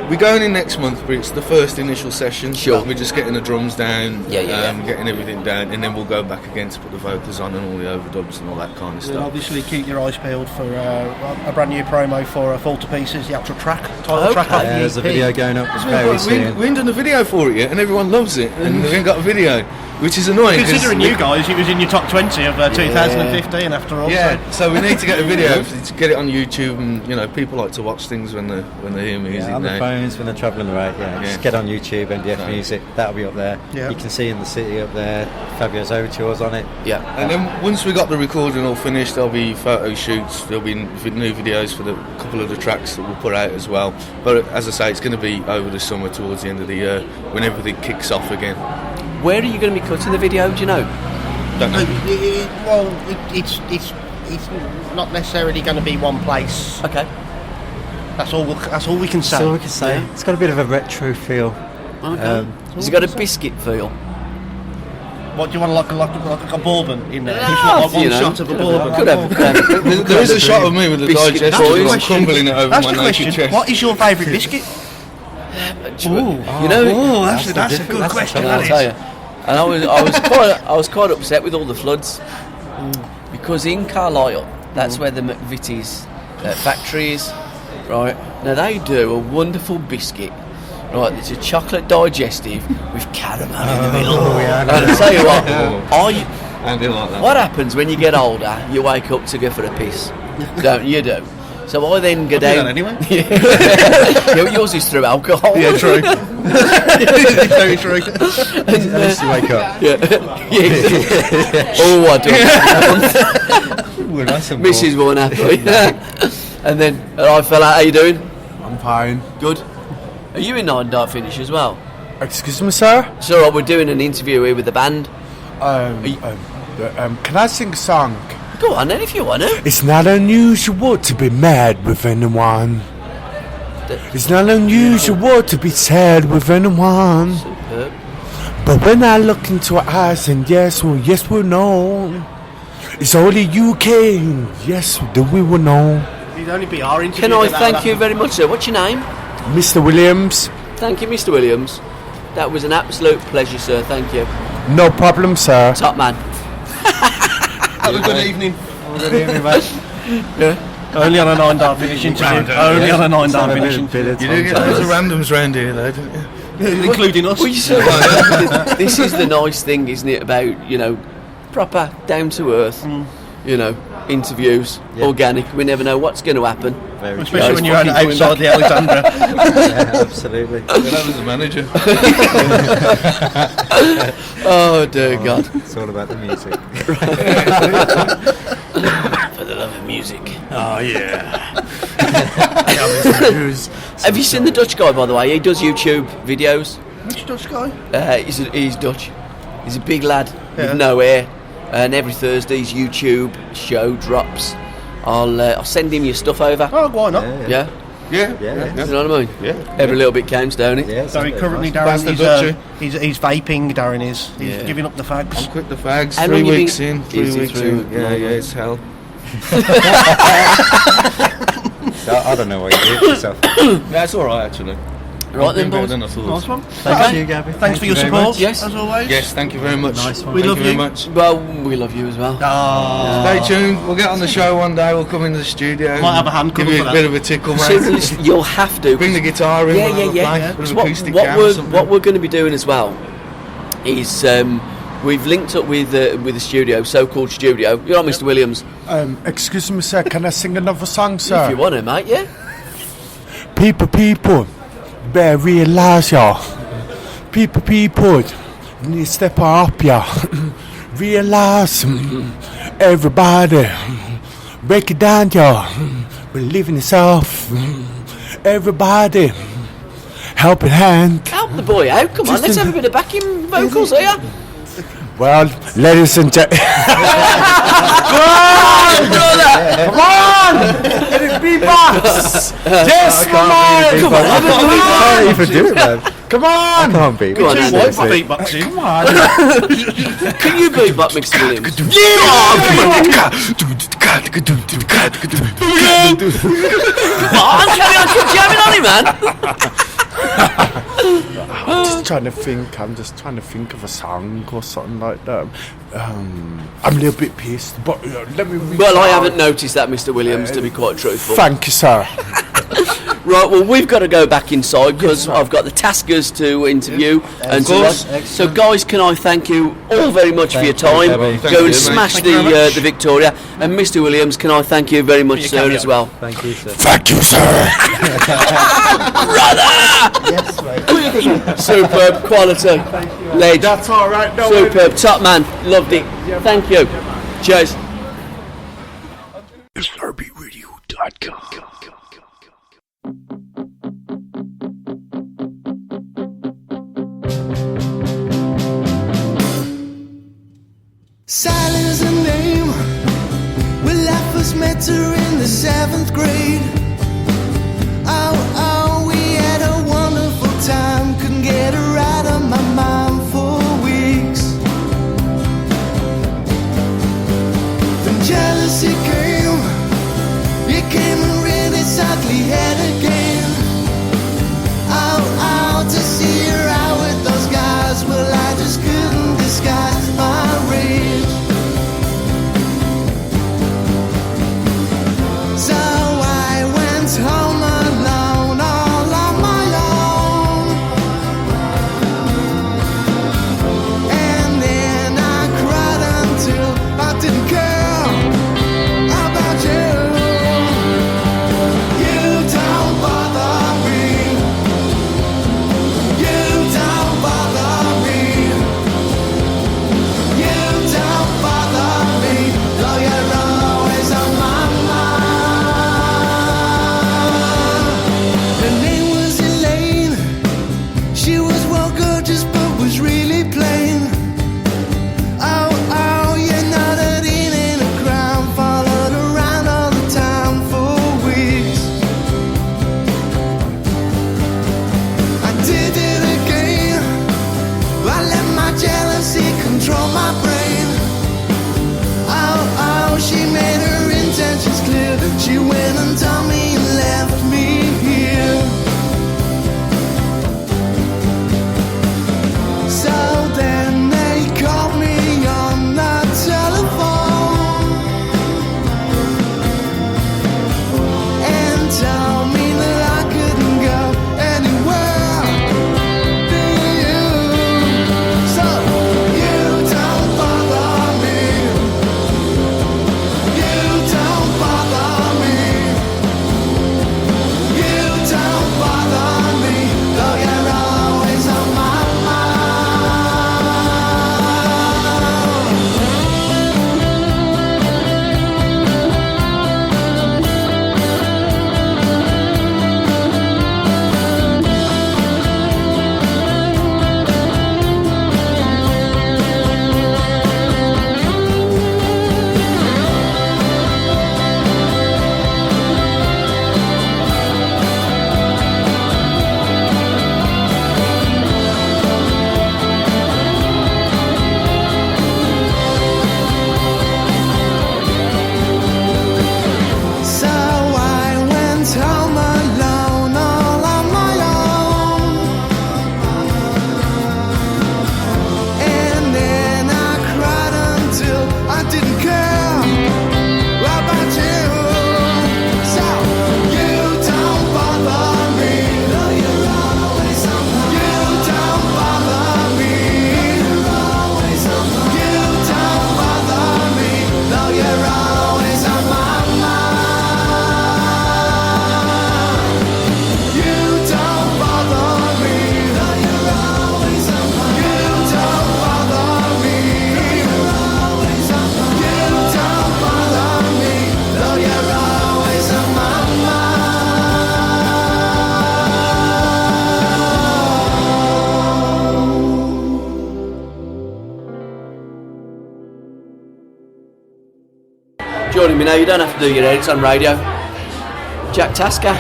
We're going in next month, but it's the first initial session. Sure. We're just getting the drums down, Yeah. getting everything down, and then we'll go back again to put the vocals on and all the overdubs and all that kind of And stuff. obviously keep your eyes peeled for a brand new promo for Fall to Pieces, the actual title track of the There's a EP. video going up very We soon. ain't done a video for it yet, and everyone loves it, and we ain't got a video, which is annoying. 'cause Considering you guys, it was in your top 20 of 2015 after all. Yeah, so- so we need to get a video to get it on YouTube, and you know, people like to watch things when they hear music On the now. phones when they're travelling around, just get on YouTube, NDF Music, that'll be up there. Yeah. You can see in the city up there, Fabio's Overtures on it. Yeah. And then once we got the recording all finished, there'll be photo shoots, there'll be new videos for the couple of the tracks that we'll put out as well. But as I say, it's going to be over the summer towards the end of the year when everything kicks off again. Where are you going to be cutting the video? Do you know? Don't know. Well, it's not necessarily going to be one place. Okay. That's all we can say. That's all we can say. It's got a bit of a retro feel. Okay. Has it got a biscuit feel? What do you want, like a bourbon in there? No, Just like one you know. shot of a bourbon. Could have. There is a shot of me with the Biscuit digestive Boys. and I'm crumbling it over That's my the naked question. chest. What is your favourite biscuit? You know. Oh, that's a good question. I'll That tell is. you. And I was quite upset with all the floods because in Carlisle, that's where the McVitie's factory is. Right now, they do a wonderful biscuit. Right, it's a chocolate digestive with caramel in the middle. And I'll tell you what, And they like that. what happens when you get older? You wake up to go for a piss, don't you? Do. So I then go down. anyway. Yeah, yours is through alcohol. Yeah, true. Very true. At least you wake up. Oh, I do. Ooh, nice and Mrs. One happy. And then, alright fella, how you doing? I'm fine. Good. Are you in Nine Dark Finish as well? Excuse me, sir. It's alright, we're doing an interview here with the band. Can I sing a song? Go on then if you want to. It's not unusual to be mad with anyone. It's not unusual to be sad with anyone. Superb. But when I look into her eyes and yes, we'll know. It's only you can, yes, that we will know. It'd only be our interview. Can I thank you very much, sir? What's your name? Mr. Williams. Thank you, Mr. Williams. That was an absolute pleasure, sir. Thank you. No problem, sir. Top man. Have a good evening. Good evening, mate. Yeah. Only on a 9-dart finish interview. Only on a 9-dart finish interview. You do get loads of randoms round here, though, don't you? Including us. Well, you see, this is the nice thing, isn't it, about, you know, proper, down-to-earth, you know, interviews, organic. We never know what's going to happen. Very Especially when you're outside the Alexandra. yeah, absolutely. That was the manager. Oh, dear God. It's all about the music. For the love of music. Oh, yeah. Have you seen the Dutch guy, by the way? He does YouTube videos. Which Dutch guy? He's Dutch. He's a big lad Yeah. with no hair. And every Thursday his YouTube show drops. I'll send him your stuff over. Oh, why not? Yeah? Yeah. You know what I mean? Yeah. Every little bit counts, don't it? Yeah, So he currently, That's the Darren, Dutchie. he's vaping, Darren is. He's Yeah. giving up the fags. I'm quit the fags. How 3 long you weeks been- in. 3 Is it weeks 3 in. weeks? Yeah, it's hell. I don't know what you did yourself. That's all right, actually. Right then, boys. Nice one. Thank you, Gabby. Thanks for your you very support, much. Yes. as always. Yes, thank you very much. Nice one. We Thank love you very you. much. Well, we love you as well. Stay tuned. We'll get on the show one day. We'll come into the studio. Might have a hand Give cover you for a that. bit of a tickle, mate. Seriously, you'll have to. Bring the guitar in. Yeah, we'll have a yeah. play, bit of What, acoustic what jam or we're something. what we're going to be doing as well is we've linked up with the studio, so-called studio. You're on, Mr. Williams. Excuse me, sir. Can I sing another song, If sir? you want to, mate. Yeah. People, better realise, y'all. People, you need to step up, y'all. Realise, everybody, break it down, y'all. Believe in yourself. Everybody, helping hand. Help the boy out. Come on, Just let's a- have a bit of backing vocals here. Well, ladies and gentlemen. Come on! Let it be box! Yes, come on! Come on, have a I can't even do it, man. Come I on! can't beat Go on, it. Andy. White for beatboxing. Come on! Can you beatbox, Mr. Williams? Come on, carry on, keep jamming on him, man. I'm just trying to think of a song or something like that. I'm a little bit pissed, but let me reach Well, I out. haven't noticed that, Mr. Williams, to be quite truthful. Thank you, sir. Right, well, we've got to go back inside because I've got the taskers to interview and so on. course. So, guys, can I thank you all very much for your time? Debbie. Thank Go you, and mate. smash Thank you very much. the Victoria. And Mr. Williams, can I thank you very much, sir, as well? Thank you, sir. Thank you, sir. Yes, mate. Superb quality. Ledge. That's all right. No, Superb. Top man. Loved it. Thank you. Cheers. It's RBRadio.com. Sally's a name. Well, I first met her in the 7th grade. Oh, we had a wonderful time. Couldn't get her out of my mind for weeks. Then jealousy came. It came and reared its ugly head again. Oh, to see her out with those guys. Well, I just couldn't disguise my rage. So I joining me now. You don't have to do your edits on radio. Jack Tasker.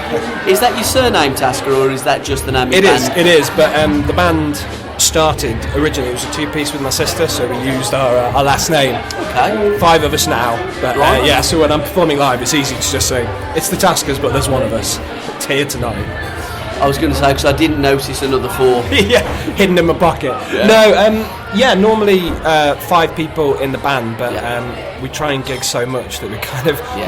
Is that your surname, Tasker, or is that just the name of the band? It is, but the band started, originally it was a two-piece with my sister, so we used our last name. Okay. 5 of us now, but yeah, so when I'm performing live it's easy to just say, it's the Taskers, but there's one of us here tonight. I was going to say, because I didn't notice another 4. Yeah, hidden in my pocket. Yeah. No, normally 5 people in the band, but we try and gig so much that we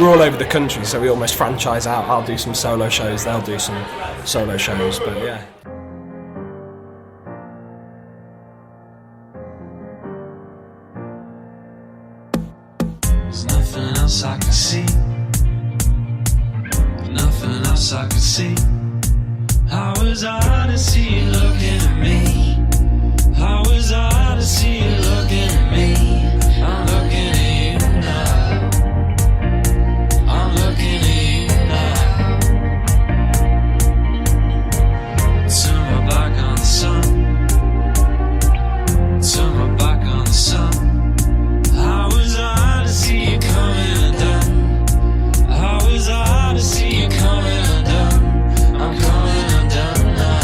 we're all over the country, so we almost franchise out. I'll do some solo shows, they'll do some solo shows, but yeah. There's nothing else I can see. Nothing else I can see. How was I to see you looking at me? How was I to see you looking at me? I'm looking at you now. I'm looking at you now. Turn my back on the sun. Turn my back on the sun. How was I to see you coming undone? How was I to see you coming undone? I'm coming undone now.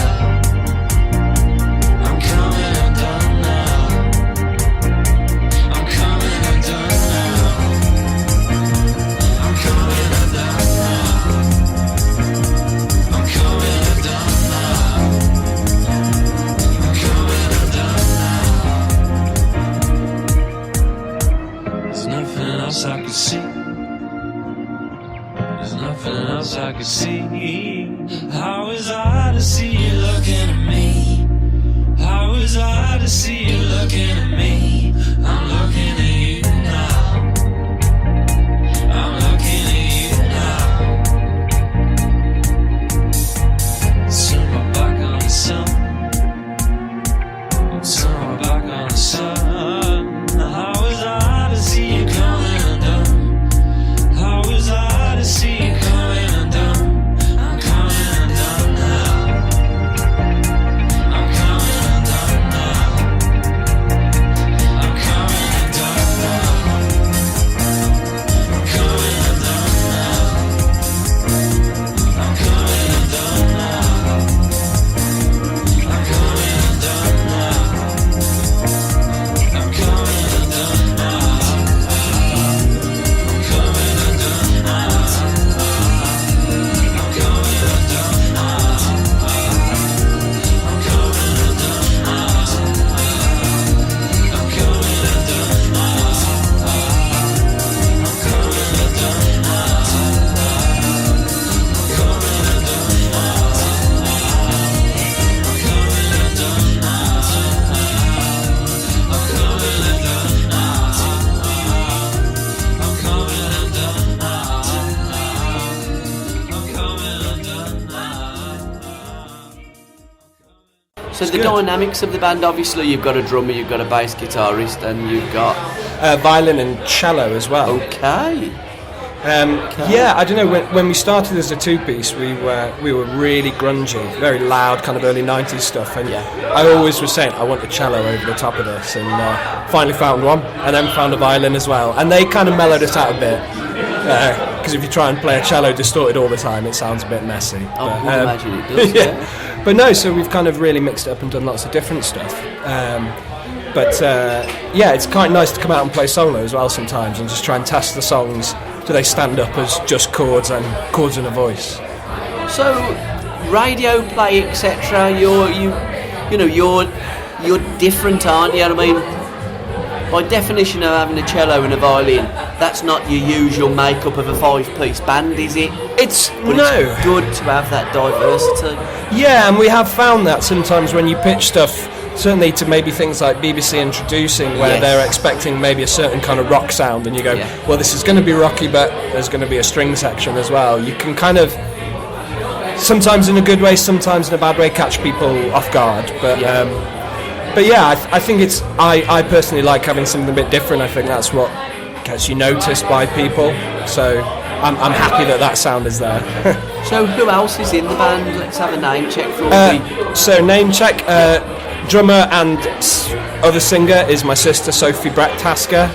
I'm coming undone now. I'm coming undone now. I'm coming undone now. I'm coming undone now. I'm coming undone now. There's nothing else I can see. There's nothing else I can see. How was I to see you looking at me? How was I to see you looking at me? I'm looking at you now. I'm looking at you now. Turn my back on the sun. Turn my back on the sun. How was I to see you coming undone? How was I to see you coming undone? I'm coming undone now. I'm coming undone now. I'm coming undone now. I'm coming undone now. I'm coming undone now. I'm coming undone now. I'm coming undone now. So the dynamics of the band, obviously you've got a drummer, you've got a bass guitarist, and you've got... violin and cello as well. Okay. Yeah, I don't know, when we started as a two-piece, we were really grungy, very loud, kind of early 90s stuff, and I always was saying, I want a cello over the top of this, and finally found one, and then found a violin as well, and they kind of mellowed us out a bit, because if you try and play a cello distorted all the time, it sounds a bit messy. I would imagine it does, yeah. But no, so we've kind of really mixed it up and done lots of different stuff. But it's quite nice to come out and play solo as well sometimes and just try and test the songs. Do they stand up as just chords and a voice? So, radio play, etc. You're different, aren't you? I mean, by definition of having a cello and a violin, that's not your usual makeup of a 5-piece band, is it? It's good to have that diversity. Yeah, and we have found that sometimes when you pitch stuff, certainly to maybe things like BBC Introducing, where they're expecting maybe a certain kind of rock sound, and you go, well, this is going to be rocky, but there's going to be a string section as well. You can kind of, sometimes in a good way, sometimes in a bad way, catch people off guard. But I think it's, I personally like having something a bit different. I think that's what gets you noticed by people. So I'm happy that sound is there. So who else is in the band? Let's have a name check for me. So name check, drummer and other singer is my sister Sophie Brett Tasker.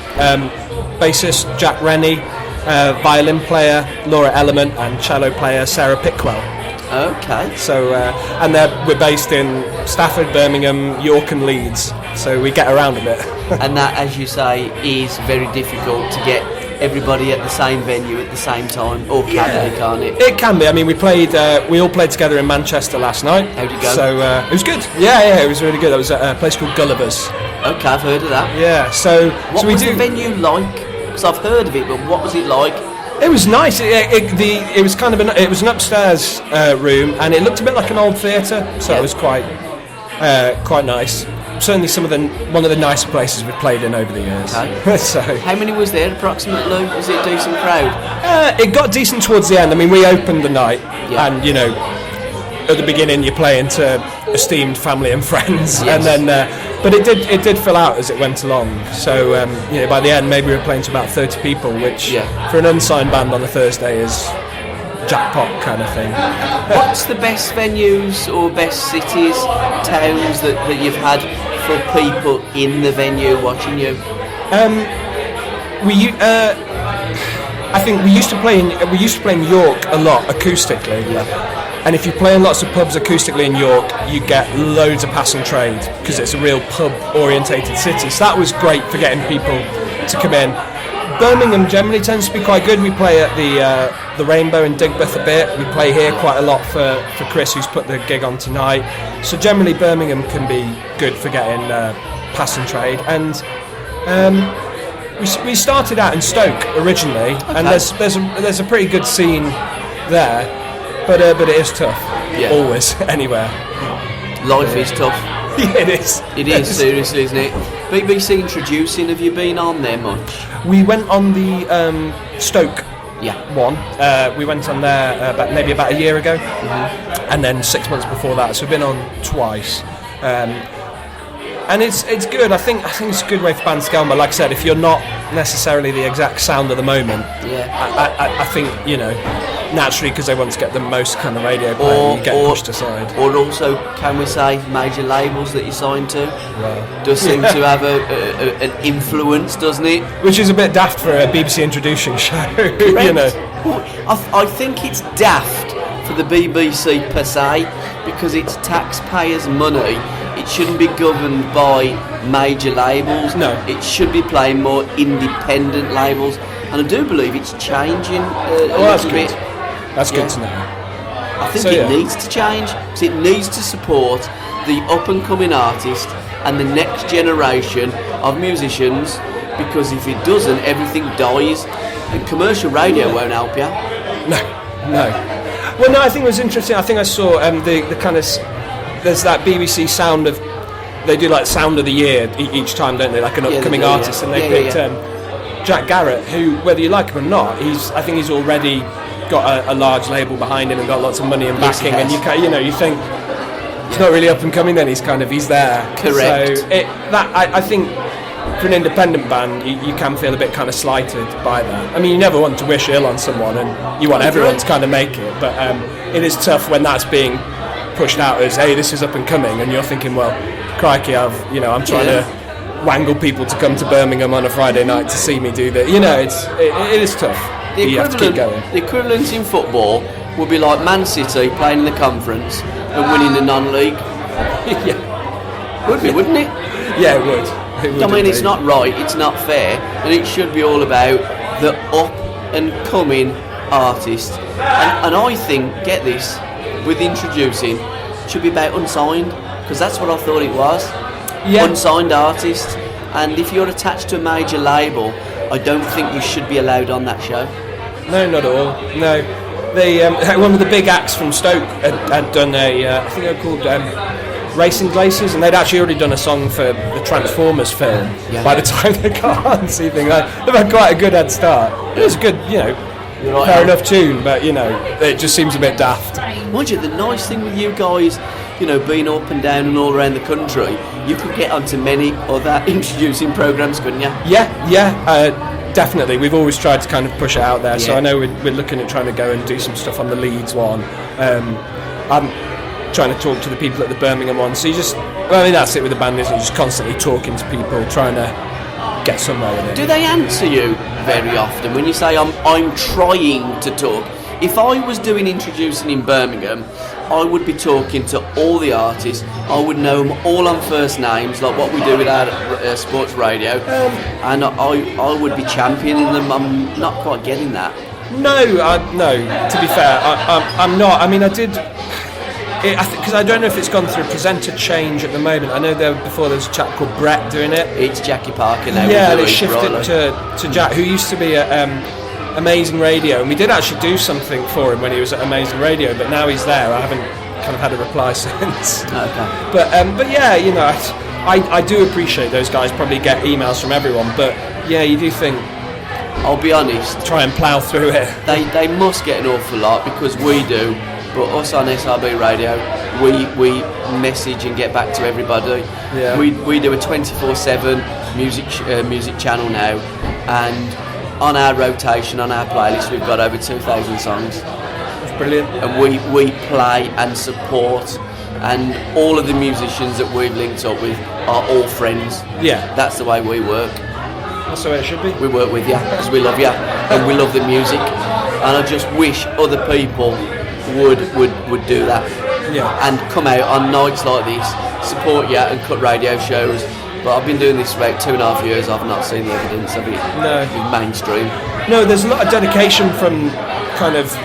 Bassist Jack Rennie. violin player Laura Element, and cello player Sarah Pickwell. Okay. So, and we're based in Stafford, Birmingham, York and Leeds, so we get around a bit. And that, as you say, is very difficult to get everybody at the same venue at the same time, or can't it? It can be. I mean, we all played together in Manchester last night. How'd it go? So, it was good. Yeah, it was really good. It was at a place called Gulliver's. Okay, I've heard of that. Yeah, so... What was the venue like? Because I've heard of it, but what was it like? It was nice. It was kind of it was an upstairs room, and it looked a bit like an old theatre, so it was quite nice. Certainly one of the nicer places we've played in over the years. Okay. So, how many was there approximately? Was it a decent crowd? It got decent towards the end. I mean, we opened the night, and at the beginning you're playing to esteemed family and friends, and then but it did fill out as it went along. So by the end maybe we were playing to about 30 people, which for an unsigned band on a Thursday is jackpot kind of thing. What's the best venues or best cities, towns that you've had for people in the venue watching you? I think we used to play in York a lot acoustically. And if you play in lots of pubs acoustically in York, you get loads of passing trade because it's a real pub-orientated city. So that was great for getting people to come in. Birmingham generally tends to be quite good. We play at the Rainbow in Digbeth a bit. We play here quite a lot for Chris, who's put the gig on tonight. So generally Birmingham can be good for getting passing trade. And we started out in Stoke originally, and there's a pretty good scene there. But it is tough. Always, anywhere. Life is tough. Yeah, it is. It is, seriously, isn't it? BBC Introducing, have you been on there much? We went on the Stoke one. We went on there maybe about a year ago, and then 6 months before that. So we've been on twice. And it's good. I think it's a good way for bands to go on. But like I said, if you're not necessarily the exact sound of the moment, I think naturally, because they want to get the most kind of radio play, you get pushed aside. Or also, can we say major labels that you signed to? Does seem to have an influence, doesn't it? Which is a bit daft for a BBC introducing show. I think it's daft for the BBC per se, because it's taxpayers' money. It shouldn't be governed by major labels. No. It should be playing more independent labels. And I do believe it's changing a little bit. That's good to know. I think it needs to change, because it needs to support the up-and-coming artist and the next generation of musicians, because if it doesn't, everything dies, and commercial radio won't help you. No. Well, no, I think it was interesting. I think I saw the kind of... There's that BBC sound of... They do like Sound of the Year each time, don't they? Like an upcoming artist, and they picked Jack Garrett, who, whether you like him or not, I think he's already got a large label behind him and got lots of money and backing, and you think he's not really up and coming, then he's there. Correct. So I think for an independent band, you can feel a bit kind of slighted by that. I mean, you never want to wish ill on someone, and you want everyone to kind of make it, but it is tough when that's being pushed out as, hey, this is up and coming, and you're thinking, well, crikey, I'm trying to wangle people to come to Birmingham on a Friday night to see me do that. It is tough. You have to keep going. The equivalent in football would be like Man City playing in the conference and winning the non-league. Would be, wouldn't it? Yeah, it would. I mean, it's not right, it's not fair, and it should be all about the up-and-coming artist. And I think, get this, with introducing, it should be about unsigned, because that's what I thought it was. Unsigned artists, and if you're attached to a major label, I don't think you should be allowed on that show. No, not at all. No, they one of the big acts from Stoke had done I think they were called Racing Glaciers, and they'd actually already done a song for the Transformers film. By the time they got on, so you think they've had quite a good head start. It was a good, fair enough tune, but it just seems a bit daft. Mind you, the nice thing with you guys, being up and down and all around the country, you could get onto many other introducing programmes, couldn't you? Definitely. We've always tried to kind of push it out there, so I know we're looking at trying to go and do some stuff on the Leeds one. I'm trying to talk to the people at the Birmingham one, so that's it with the band, isn't it? Just constantly talking to people, trying to get somewhere with it. Do they answer you very often when you say I'm trying to talk? If I was doing introducing in Birmingham, I would be talking to all the artists. I would know them all on first names, like what we do with our sports radio, and I would be championing them. I'm not quite getting that. No. To be fair, I'm not. I mean, I did. Because I don't know if it's gone through presenter change at the moment. I know before there was a chap called Brett doing it. It's Jackie Parker now. Yeah, they shifted to Jack, who used to be at Amazing Radio, and we did actually do something for him when he was at Amazing Radio. But now he's there. I haven't kind of had a reply since. Okay. But yeah, you know, I do appreciate those guys probably get emails from everyone. But yeah, you do think. I'll be honest. Try and plough through it. They must get an awful lot because we do. But us on SRB Radio, we message and get back to everybody. Yeah. We do a 24/7 music channel now, and on our rotation, on our playlist, we've got over 2,000 songs. That's brilliant. And we play and support, and all of the musicians that we've linked up with are all friends. Yeah. That's the way we work. That's the way it should be. We work with you because we love you and we love the music, and I just wish other people would do that. Yeah. And come out on nights like this, support you and cut radio shows. But I've been doing this for about 2.5 years. I've not seen the evidence of it in mainstream. No, there's a lot of dedication from kind of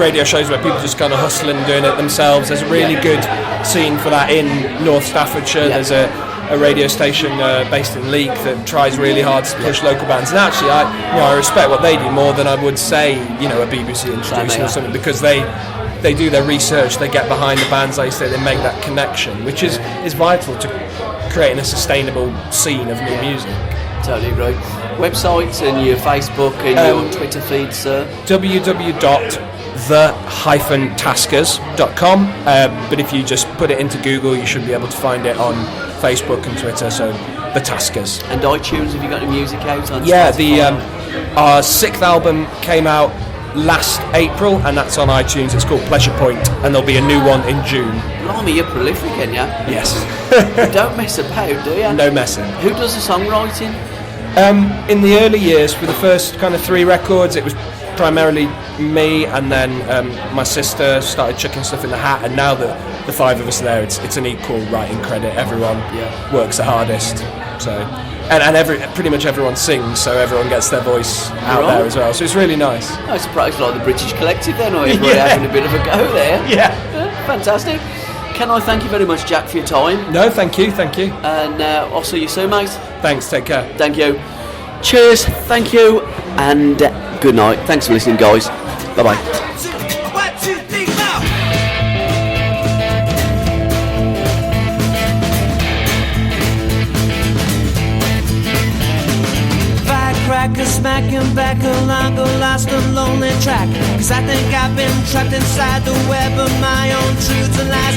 radio shows where people just kind of hustling, doing it themselves. There's a really good scene for that in North Staffordshire. There's a radio station based in Leek that tries really hard to push local bands. And actually, I respect what they do more than I would say, a BBC introducing or something, because they do their research, they get behind the bands, like you say, they make that connection, which is vital to creating a sustainable scene of new music. Totally agree. Websites and your Facebook and your Twitter feed, sir? www.the-taskers.com, but if you just put it into Google, you should be able to find it on Facebook and Twitter, so The Taskers. And iTunes, have you got any music out on? Yeah, our 6th album came out last April, and that's on iTunes. It's called Pleasure Point, and there'll be a new one in June. Blimey, you're prolific, ain't you? Yes. You don't mess about, do you? No messing. Who does the songwriting? In the early years, for the first kind of 3 records, it was primarily me, and then my sister started chucking stuff in the hat, and now that the 5 of us are there, it's an equal writing credit. Everyone works the hardest. So, and pretty much everyone sings, so everyone gets their voice out there as well. So it's really nice. I suppose like the British Collective then, or everyone having a bit of a go there. Yeah. Fantastic. Can I thank you very much, Jack, for your time? No, thank you. And I'll see you soon, mate. Thanks, take care. Thank you. Cheers, thank you, and good night. Thanks for listening, guys. Bye-bye. Smacking back along a lost and lonely track, 'cause I think I've been trapped inside the web of my own truths and lies.